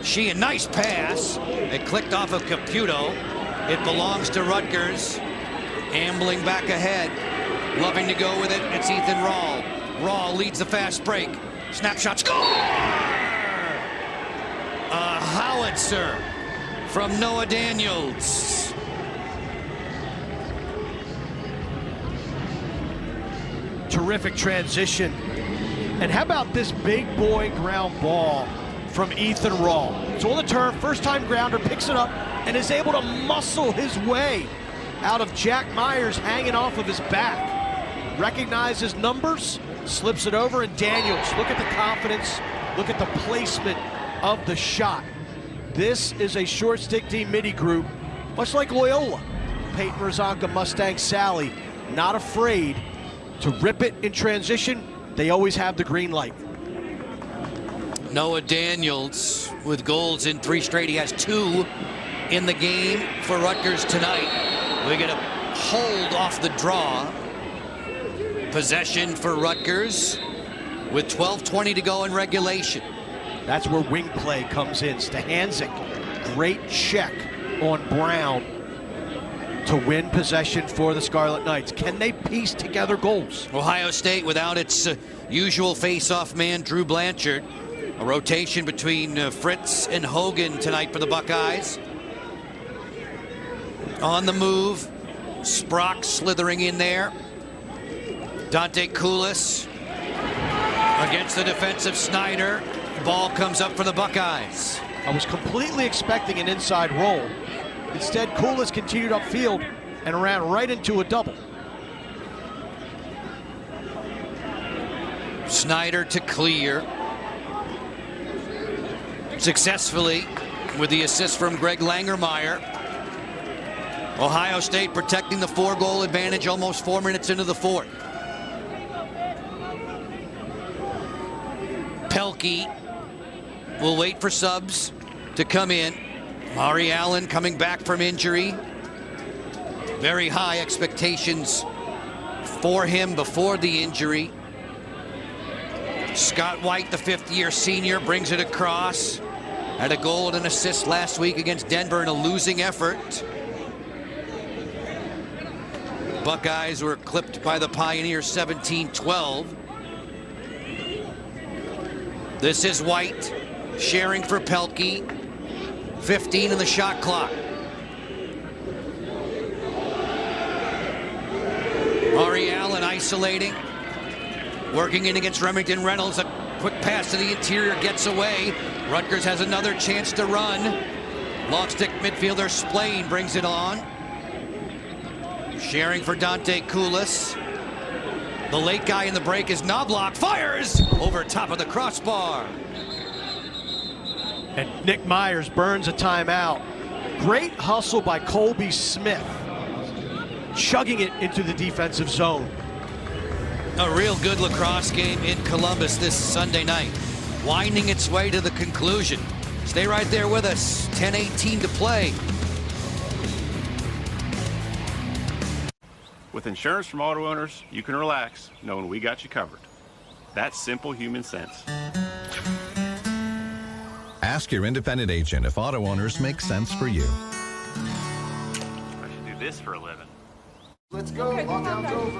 Sheehan, nice pass. It clicked off of Caputo. It belongs to Rutgers. Ambling back ahead. Loving to go with it. It's Ethan Rahl. Rahl leads the fast break. Snapshot, score! A howitzer from Noah Daniels. Terrific transition. And how about this big boy ground ball from Ethan Rahl? It's on the turf, first time grounder, picks it up and is able to muscle his way out of Jack Myers hanging off of his back. Recognizes numbers, slips it over, and Daniels, look at the confidence, look at the placement of the shot. This is a short stick D midi group, much like Loyola. Peyton Razanka, Mustang Sally, not afraid to rip it in transition. They always have the green light. Noah Daniels with goals in 3 straight. He has 2 in the game for Rutgers tonight. We get a hold off the draw. Possession for Rutgers with 12:20 to go in regulation. That's where wing play comes in. Stahanzik, great check on Brown to win possession for the Scarlet Knights. Can they piece together goals? Ohio State without its usual face-off man, Drew Blanchard. A rotation between Fritz and Hogan tonight for the Buckeyes. On the move, Sprock slithering in there. Dante Koulis Against the defensive Snyder. Ball comes up for the Buckeyes. I was completely expecting an inside roll. Instead, Koulis continued upfield and ran right into a double. Snyder to clear. Successfully with the assist from Greg Langermeyer. Ohio State protecting the 4-goal advantage almost 4 minutes into the fourth. Pelkey will wait for subs to come in. Mari Allen coming back from injury. Very high expectations for him before the injury. Scott White, the fifth-year senior, brings it across. Had a goal and an assist last week against Denver in a losing effort. Buckeyes were clipped by the Pioneers 17-12. This is White sharing for Pelkey. 15 in the shot clock. Mari Allen isolating. Working in against Remington Reynolds. A quick pass to the interior gets away. Rutgers has another chance to run. Long stick midfielder Splain brings it on. Sharing for Dante Koulis. The late guy in the break is Knobloch. Fires over top of the crossbar. And Nick Myers burns a timeout. Great hustle by Colby Smith. Chugging it into the defensive zone. A real good lacrosse game in Columbus this Sunday night. Winding its way to the conclusion. Stay right there with us. 10:18 to play. With insurance from auto owners, you can relax knowing we got you covered. That's simple human sense. Ask your independent agent if auto owners make sense for you. I should do this for a living. Let's go. Lockdown over.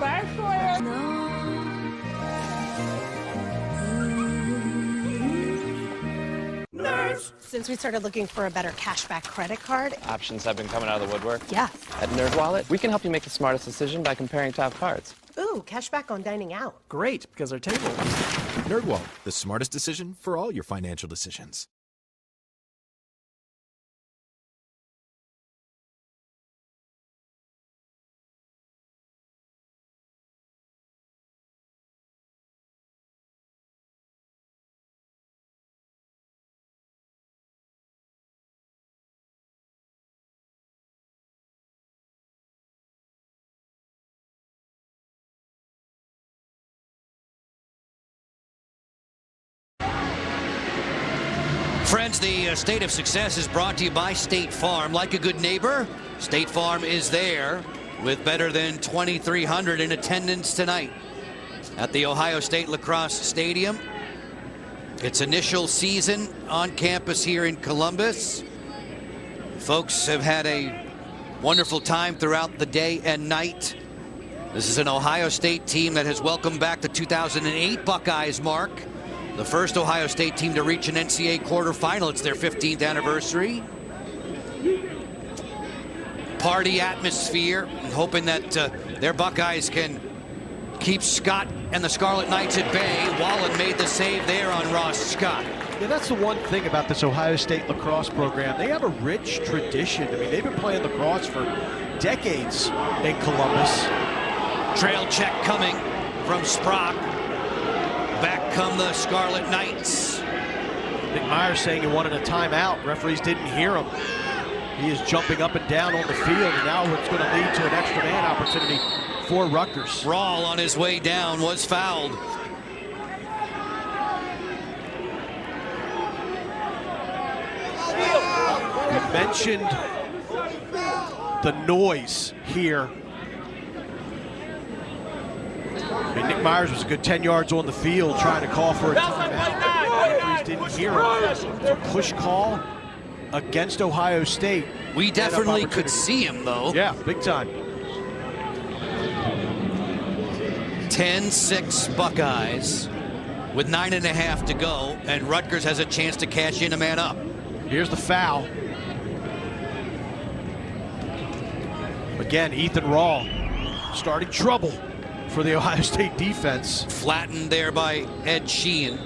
Since we started looking for a better cashback credit card. Options have been coming out of the woodwork. Yeah. At NerdWallet, we can help you make the smartest decision by comparing top cards. Ooh, cashback on dining out. Great, because our table. NerdWallet, the smartest decision for all your financial decisions. Friends, the State of Success is brought to you by State Farm. Like a good neighbor, State Farm is there with better than 2,300 in attendance tonight at the Ohio State Lacrosse Stadium. Its initial season on campus here in Columbus. Folks have had a wonderful time throughout the day and night. This is an Ohio State team that has welcomed back the 2008 Buckeyes mark. The first Ohio State team to reach an NCAA quarterfinal. It's their 15th anniversary. Party atmosphere, hoping that their Buckeyes can keep Scott and the Scarlet Knights at bay. Wallen made the save there on Ross Scott. Yeah, that's the one thing about this Ohio State lacrosse program. They have a rich tradition. I mean, they've been playing lacrosse for decades in Columbus. Trail check coming from Sprock. Back come the Scarlet Knights. Nick Myers saying he wanted a timeout. Referees didn't hear him. He is jumping up and down on the field, and now it's going to lead to an extra man opportunity for Rutgers. Rawl on his way down was fouled. We mentioned the noise here. I mean, Nick Myers was a good 10 yards on the field trying to call for a timeout. Referees didn't hear him. It's a push call against Ohio State. We definitely could see him, though. Yeah, big time. 10-6 Buckeyes with 9.5 to go, and Rutgers has a chance to cash in a man up. Here's the foul. Again, Ethan Rawl starting trouble for the Ohio State defense. Flattened there by Ed Sheehan.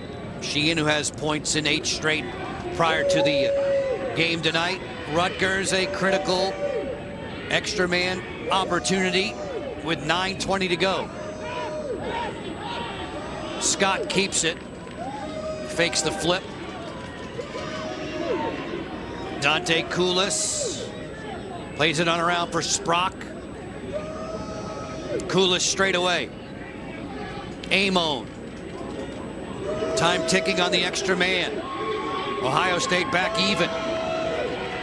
Sheehan, who has points in 8 straight prior to the game tonight. Rutgers, a critical extra man opportunity with 9:20 to go. Scott keeps it, fakes the flip. Dante Koulis plays it on around for Sprock. Koulis straight away. Amon. Time ticking on the extra man. Ohio State back even.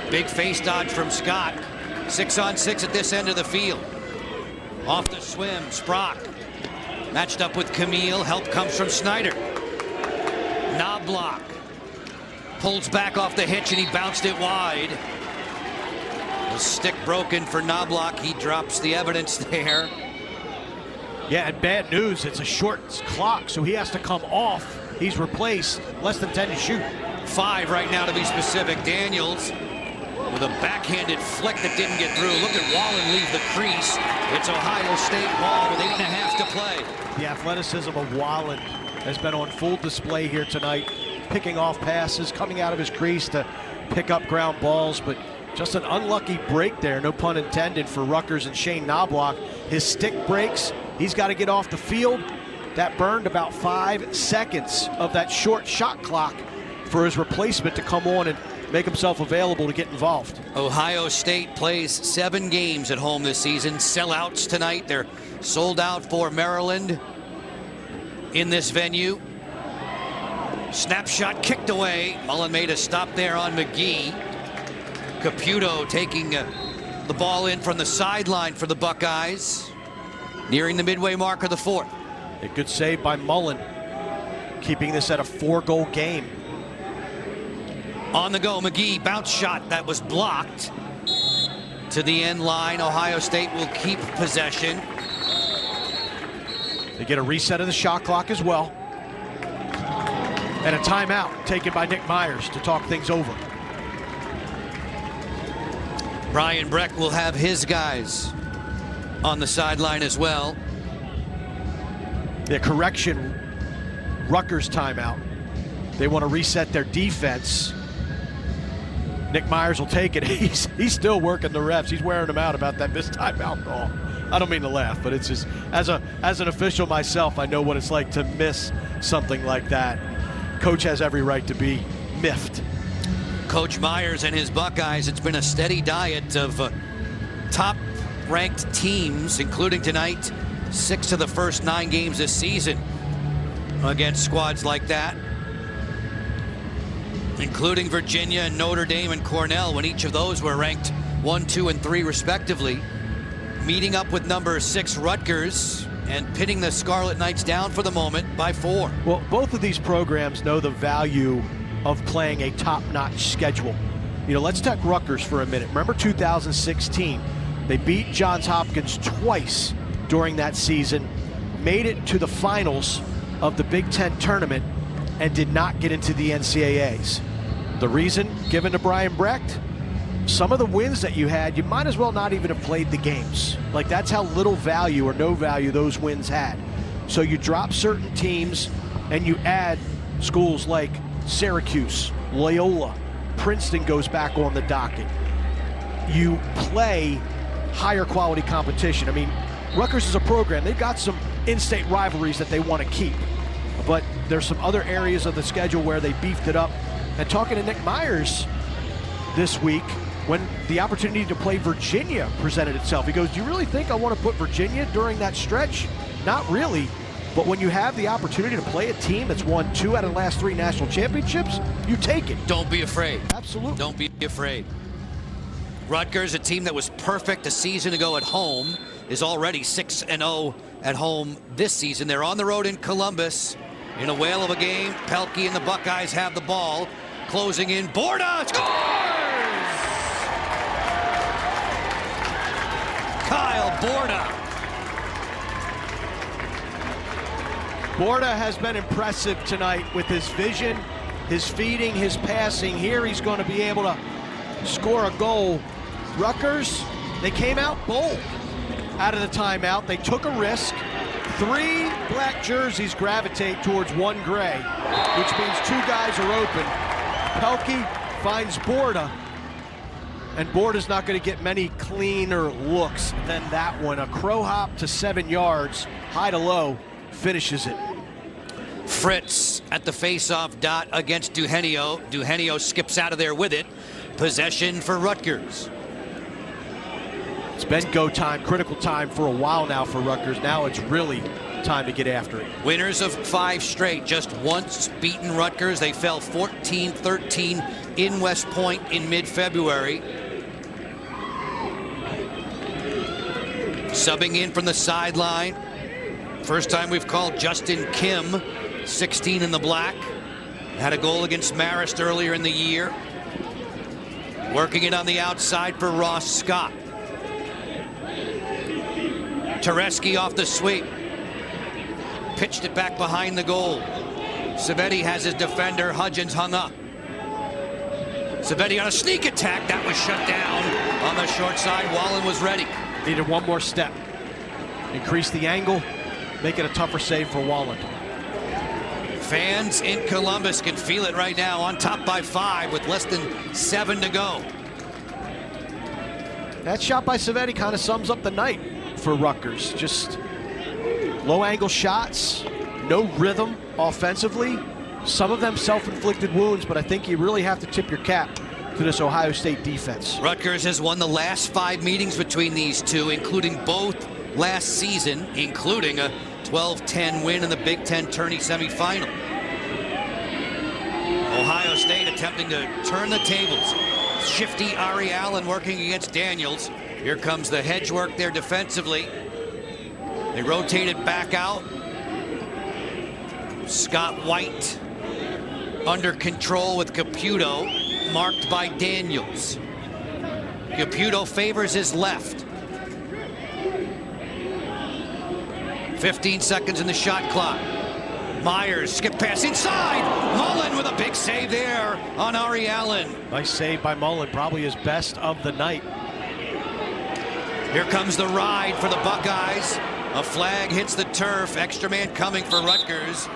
Big face dodge from Scott. 6-on-6 at this end of the field. Off the swim, Sprock. Matched up with Camille. Help comes from Snyder. Knob block. Pulls back off the hitch and he bounced it wide. The stick broken for Knobloch. He drops the evidence there. Yeah, and bad news, it's a short clock, so he has to come off. He's replaced, less than 10 to shoot. 5 right now to be specific. Daniels with a backhanded flick that didn't get through. Look at Wallen leave the crease. It's Ohio State ball with 8.5 to play. The athleticism of Wallen has been on full display here tonight. Picking off passes, coming out of his crease to pick up ground balls, but just an unlucky break there, no pun intended, for Rutgers and Shane Knobloch. His stick breaks, he's got to get off the field. That burned about 5 seconds of that short shot clock for his replacement to come on and make himself available to get involved. Ohio State plays 7 games at home this season. Sellouts tonight. They're sold out for Maryland in this venue. Snapshot kicked away. Mullen made a stop there on McGee. Caputo taking the ball in from the sideline for the Buckeyes. Nearing the midway mark of the 4th. A good save by Mullen, keeping this at a 4-goal game. On the go, McGee, bounce shot that was blocked. To the end line, Ohio State will keep possession. They get a reset of the shot clock as well. And a timeout taken by Nick Myers to talk things over. Brian Breck will have his guys on the sideline as well. The correction, Rutgers timeout. They want to reset their defense. Nick Myers will take it. He's still working the refs. He's wearing them out about that missed timeout call. I don't mean to laugh, but it's just, as an official myself, I know what it's like to miss something like that. Coach has every right to be miffed. Coach Myers and his Buckeyes, it's been a steady diet of top-ranked teams, including tonight, 6 of the first 9 games this season against squads like that, including Virginia and Notre Dame and Cornell, when each of those were ranked 1, 2, and 3 respectively. Meeting up with number 6 Rutgers and pinning the Scarlet Knights down for the moment by 4. Well, both of these programs know the value of playing a top-notch schedule. You know, let's take Rutgers for a minute. Remember 2016, they beat Johns Hopkins twice during that season, made it to the finals of the Big Ten tournament, and did not get into the NCAAs. The reason given to Brian Brecht, some of the wins that you had, you might as well not even have played the games. Like, that's how little value or no value those wins had. So you drop certain teams and you add schools like Syracuse, Loyola, Princeton goes back on the docket. You play higher quality competition. I mean, Rutgers is a program, they've got some in-state rivalries that they want to keep, but there's some other areas of the schedule where they beefed it up. And talking to Nick Myers this week, when the opportunity to play Virginia presented itself, he goes, do you really think I want to put Virginia during that stretch? Not really. But when you have the opportunity to play a team that's won 2 out of the last 3 national championships, you take it. Don't be afraid. Absolutely. Don't be afraid. Rutgers, a team that was perfect a season ago at home, is already 6-0 at home this season. They're on the road in Columbus in a whale of a game. Pelkey and the Buckeyes have the ball. Closing in, Borda scores! Kyle Borda. Borda has been impressive tonight with his vision, his feeding, his passing. Here he's going to be able to score a goal. Rutgers, they came out bold out of the timeout. They took a risk, 3 black jerseys gravitate towards 1 gray, which means 2 guys are open. Pelkey finds Borda, and Borda's not going to get many cleaner looks than that one. A crow hop to 7 yards, high to low, finishes it. Fritz at the face-off dot against Duhenio. Duhenio skips out of there with it. Possession for Rutgers. It's been go time, critical time for a while now for Rutgers. Now it's really time to get after it. Winners of 5 straight, just once beaten Rutgers. They fell 14-13 in West Point in mid-February. Subbing in from the sideline. First time we've called Justin Kim, 16 in the black. Had a goal against Marist earlier in the year. Working it on the outside for Ross Scott. Tereski off the sweep. Pitched it back behind the goal. Savetti has his defender. Hudgens hung up. Savetti on a sneak attack. That was shut down on the short side. Wallen was ready. Needed one more step. Increase the angle. Make it a tougher save for Wallen. Fans in Columbus can feel it right now. On top by 5 with less than 7 to go. That shot by Savetti kind of sums up the night for Rutgers. Just low angle shots, no rhythm offensively. Some of them self-inflicted wounds, but I think you really have to tip your cap to this Ohio State defense. Rutgers has won the last 5 meetings between these two, including both last season, including a 12-10 win in the Big Ten tourney semifinal. Ohio State attempting to turn the tables. Shifty Ari Allen working against Daniels. Here comes the hedge work there defensively. They rotate it back out. Scott White under control with Caputo, marked by Daniels. Caputo favors his left. 15 seconds in the shot clock. Myers, skip pass inside. Mullen with a big save there on Ari Allen. Nice save by Mullen, probably his best of the night. Here comes the ride for the Buckeyes. A flag hits the turf. Extra man coming for Rutgers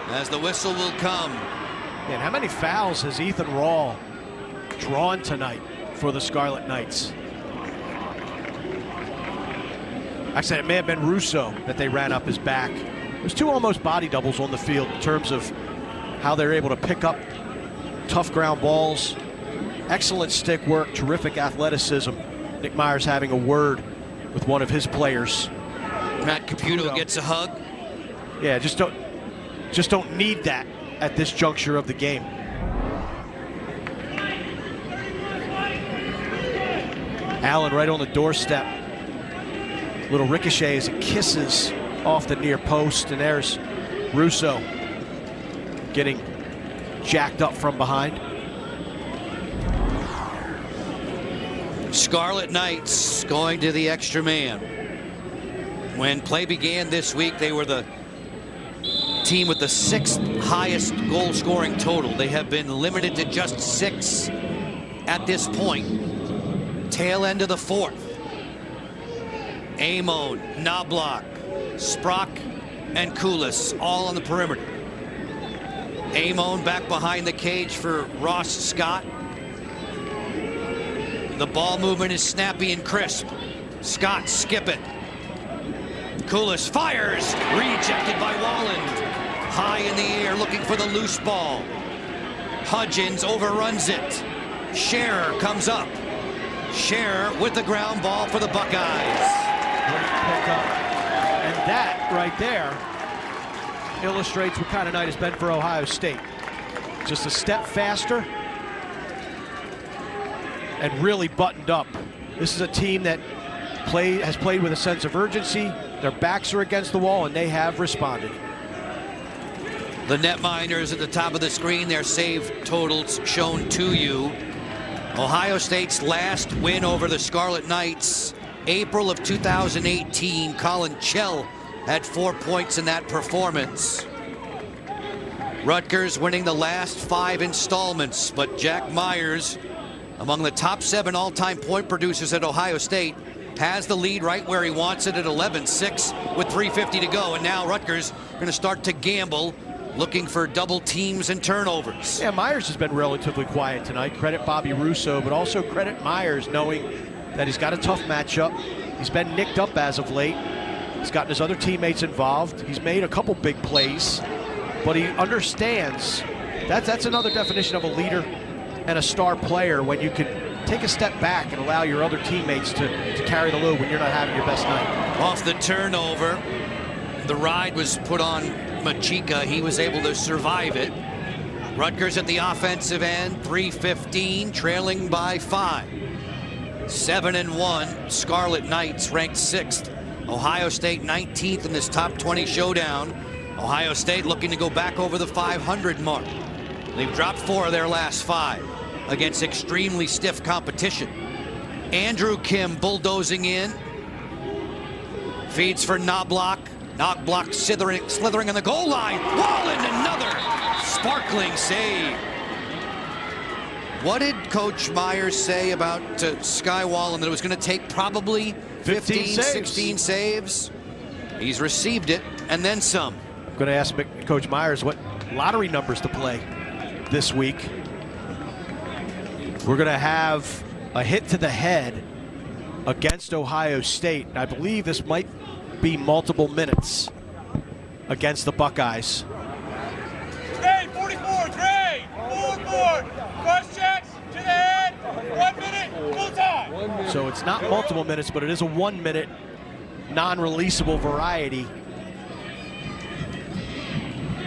as the whistle will come. And how many fouls has Ethan Rawl drawn tonight for the Scarlet Knights? Actually, it may have been Russo that they ran up his back. There's 2 almost body doubles on the field in terms of how they're able to pick up tough ground balls. Excellent stick work, terrific athleticism. Nick Myers having a word with one of his players. Matt Caputo gets a hug. Yeah, just don't need that at this juncture of the game. Allen right on the doorstep. Little ricochet as it kisses off the near post, and there's Russo getting jacked up from behind. Scarlet Knights going to the extra man. When play began this week, they were the team with the 6th highest goal scoring total. They have been limited to just 6 at this point. Tail end of the 4th. Amon, Knobloch, Sprock, and Koulis all on the perimeter. Amon back behind the cage for Ross Scott. The ball movement is snappy and crisp. Scott skip it. Koulis fires, rejected by Wallen. High in the air looking for the loose ball. Hudgens overruns it. Scherer comes up. Scherer with the ground ball for the Buckeyes. Great pickup. And that right there illustrates what kind of night it's been for Ohio State. Just a step faster and really buttoned up. This is a team that has played with a sense of urgency. Their backs are against the wall, and they have responded. The netminders at the top of the screen, their save totals shown to you. Ohio State's last win over the Scarlet Knights, April of 2018. Colin Chell had 4 points in that performance. Rutgers winning the last 5 installments, but Jack Myers, among the top 7 all-time point producers at Ohio State, has the lead right where he wants it at 11-6 with 3:50 to go. And now Rutgers going to start to gamble, looking for double teams and turnovers. Yeah, Myers has been relatively quiet tonight. Credit Bobby Russo, but also credit Myers, knowing that he's got a tough matchup. He's been nicked up as of late. He's gotten his other teammates involved. He's made a couple big plays, but he understands that's another definition of a leader and a star player, when you can take a step back and allow your other teammates to carry the load when you're not having your best night. Off the turnover, the ride was put on Machika. He was able to survive it. Rutgers at the offensive end, 3:15, trailing by 5. 7-1, Scarlet Knights ranked 6th. Ohio State 19th in this top 20 showdown. Ohio State looking to go back over the 500 mark. They've dropped 4 of their last 5 against extremely stiff competition. Andrew Kim bulldozing in. Feeds for Knobloch. Knobloch slithering on the goal line. Wallen, another sparkling save. What did Coach Myers say about Sky Wallen? That it was going to take probably 15, 16 saves? He's received it, and then some. I'm going to ask Coach Myers what lottery numbers to play this week. We're going to have a hit to the head against Ohio State. I believe this might be multiple minutes against the Buckeyes. Trade, 44, trade, forward, cross checks, to the head, 1 minute, full time. So it's not multiple minutes, but it is a 1 minute non-releasable variety.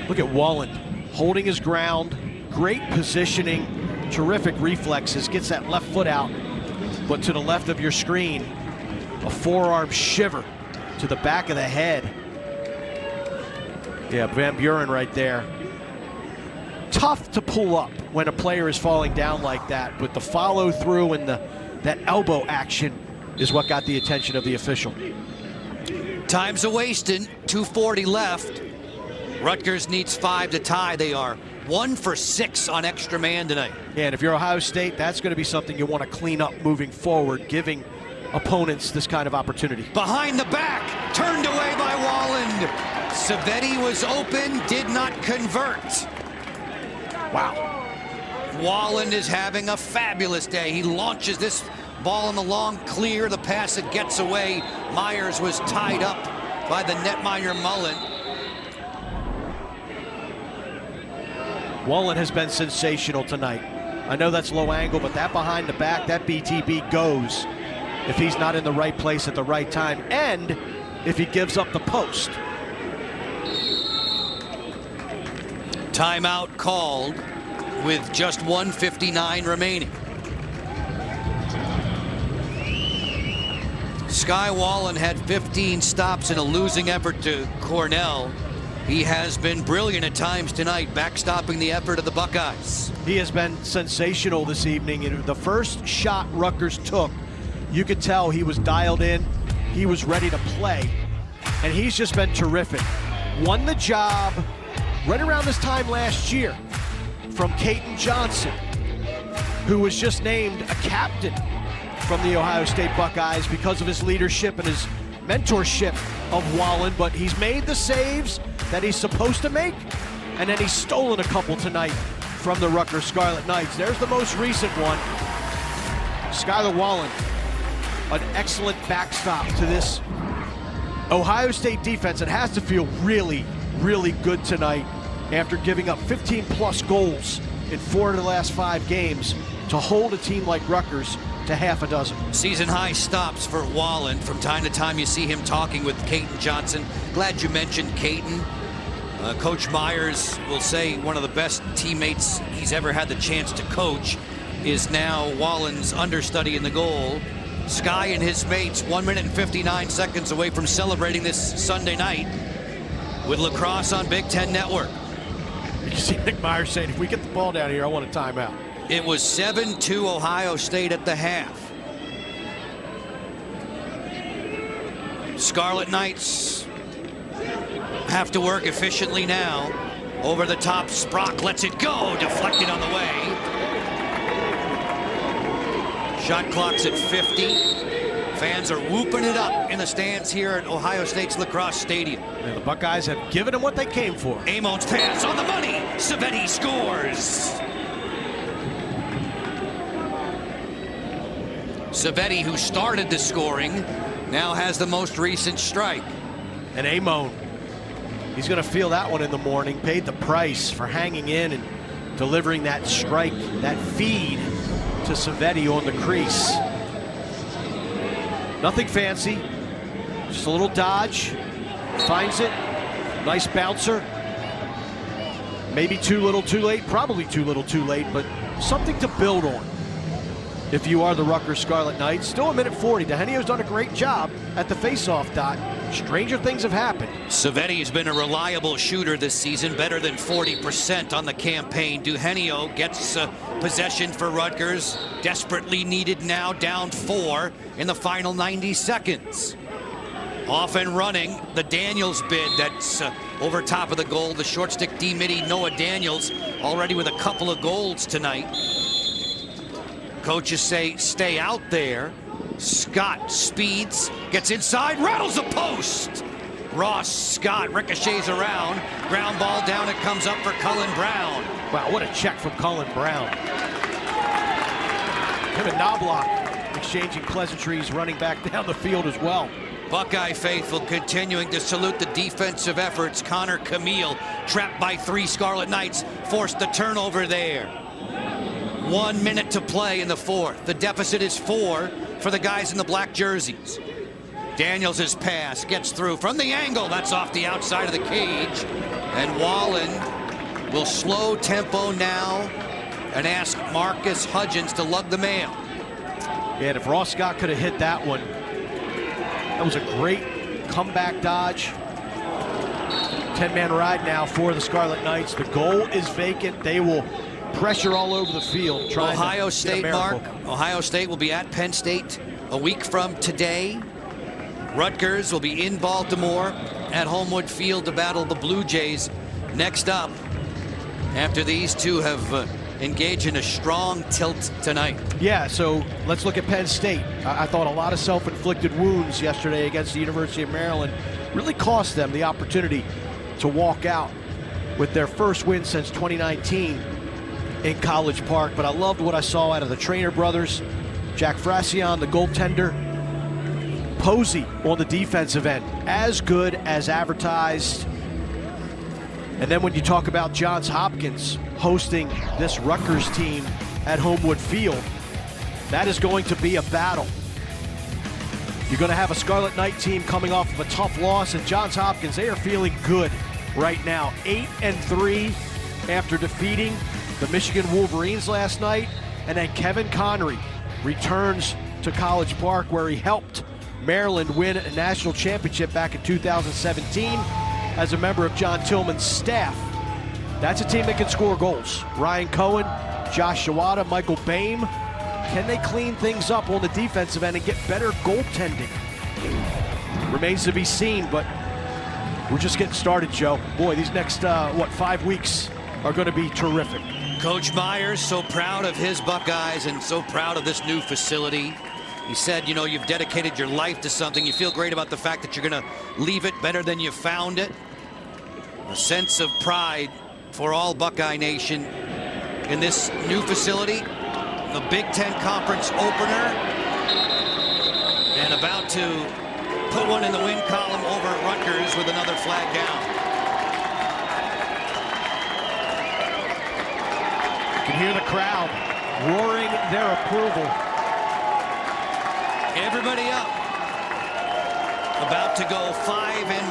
Look at Wallen holding his ground, great positioning, terrific reflexes, gets that left foot out, but to the left of your screen, a forearm shiver to the back of the head. Yeah, Van Buren right there. Tough to pull up when a player is falling down like that, but the follow through and that elbow action is what got the attention of the official. Time's a-wasting, 2:40 left. Rutgers needs 5 to tie. They are 1 for 6 on extra man tonight. Yeah, and if you're Ohio State, that's going to be something you want to clean up moving forward, giving opponents this kind of opportunity. Behind the back, turned away by Wallen. Savetti was open, did not convert. Wow. Wallen is having a fabulous day. He launches this ball in the long clear. The pass, it gets away. Myers was tied up by the netminder Mullen. Wallen has been sensational tonight. I know that's low angle, but that behind the back, that BTB goes if he's not in the right place at the right time, and if he gives up the post. Timeout called with just 1:59 remaining. Sky Wallen had 15 stops in a losing effort to Cornell. He has been brilliant at times tonight, backstopping the effort of the Buckeyes. He has been sensational this evening. And the first shot Rutgers took, you could tell he was dialed in. He was ready to play. And he's just been terrific. Won the job right around this time last year from Caden Johnson, who was just named a captain from the Ohio State Buckeyes because of his leadership and his mentorship of Wallen. But he's made the saves that he's supposed to make, and then he's stolen a couple tonight from the Rutgers Scarlet Knights. There's the most recent one. Skylar Wallen, an excellent backstop to this Ohio State defense. It has to feel really, really good tonight after giving up 15-plus goals in 4 of the last 5 games to hold a team like Rutgers to half a dozen. Season-high stops for Wallen. From time to time, you see him talking with Caden Johnson. Glad you mentioned Caden. Coach Myers will say one of the best teammates he's ever had the chance to coach is now Wallen's understudy in the goal. Sky and his mates 1 minute and 59 seconds away from celebrating this Sunday night with Lacrosse on Big Ten Network. You see Nick Myers saying, if we get the ball down here, I want a timeout. It was 7-2 Ohio State at the half. Scarlet Knights have to work efficiently now. Over the top, Sprock lets it go, deflected on the way. Shot clock's at 50. Fans are whooping it up in the stands here at Ohio State's Lacrosse Stadium. And the Buckeyes have given them what they came for. Amon's pass on the money. Savetti scores. Savetti, who started the scoring, now has the most recent strike. And Amon, he's going to feel that one in the morning. Paid the price for hanging in and delivering that strike, that feed to Savetti on the crease. Nothing fancy, just a little dodge. Finds it. Nice bouncer. Maybe too little too late, probably too little too late, but something to build on if you are the Rutgers Scarlet Knights. Still a minute 40. Dehenio's done a great job at the face-off dot. Stranger things have happened. Savetti has been a reliable shooter this season, better than 40% on the campaign. Dehenio gets possession for Rutgers, desperately needed now, down 4 in the final 90 seconds. Off and running, the Daniels bid that's over top of the goal. The short stick D-Mitty, Noah Daniels, already with a couple of goals tonight. Coaches say stay out there. Scott speeds, gets inside, rattles the post. Ross Scott ricochets around. Ground ball down, it comes up for Cullen Brown. Wow, what a check from Cullen Brown. Him and Knobloch exchanging pleasantries, running back down the field as well. Buckeye faithful continuing to salute the defensive efforts. Connor Camille, trapped by 3 Scarlet Knights, forced the turnover there. 1 minute to play in the 4th. The deficit is 4 for the guys in the black jerseys. Daniels' pass gets through from the angle. That's off the outside of the cage. And Wallen will slow tempo now and ask Marcus Hudgens to lug the mail. Yeah, and if Ross Scott could have hit that one, that was a great comeback dodge. 10-man ride now for the Scarlet Knights. The goal is vacant. They will pressure all over the field. Ohio State, Mark. Ohio State will be at Penn State a week from today. Rutgers will be in Baltimore at Homewood Field to battle the Blue Jays next up, after these two have engaged in a strong tilt tonight. Yeah, so let's look at Penn State. I thought a lot of self-inflicted wounds yesterday against the University of Maryland really cost them the opportunity to walk out with their first win since 2019 in College Park. But I loved what I saw out of the Trainer brothers, Jack Frassion, the goaltender, Posey on the defensive end, as good as advertised. And then when you talk about Johns Hopkins hosting this Rutgers team at Homewood Field, that is going to be a battle. You're going to have a Scarlet Knight team coming off of a tough loss, and Johns Hopkins, they are feeling good right now. 8-3 after defeating the Michigan Wolverines last night. And then Kevin Connery returns to College Park, where he helped Maryland win a national championship back in 2017 as a member of John Tillman's staff. That's a team that can score goals. Ryan Cohen, Josh Shawada, Michael Boehm. Can they clean things up on the defensive end and get better goaltending? Remains to be seen, but we're just getting started, Joe. Boy, these next, 5 weeks are going to be terrific. Coach Myers so proud of his Buckeyes and so proud of this new facility. He said, you know, you've dedicated your life to something. You feel great about the fact that you're going to leave it better than you found it. A sense of pride for all Buckeye Nation in this new facility. The Big Ten Conference opener. And about to put one in the win column over at Rutgers with another flag down. You can hear the crowd roaring their approval. Everybody up. About to go 5-1.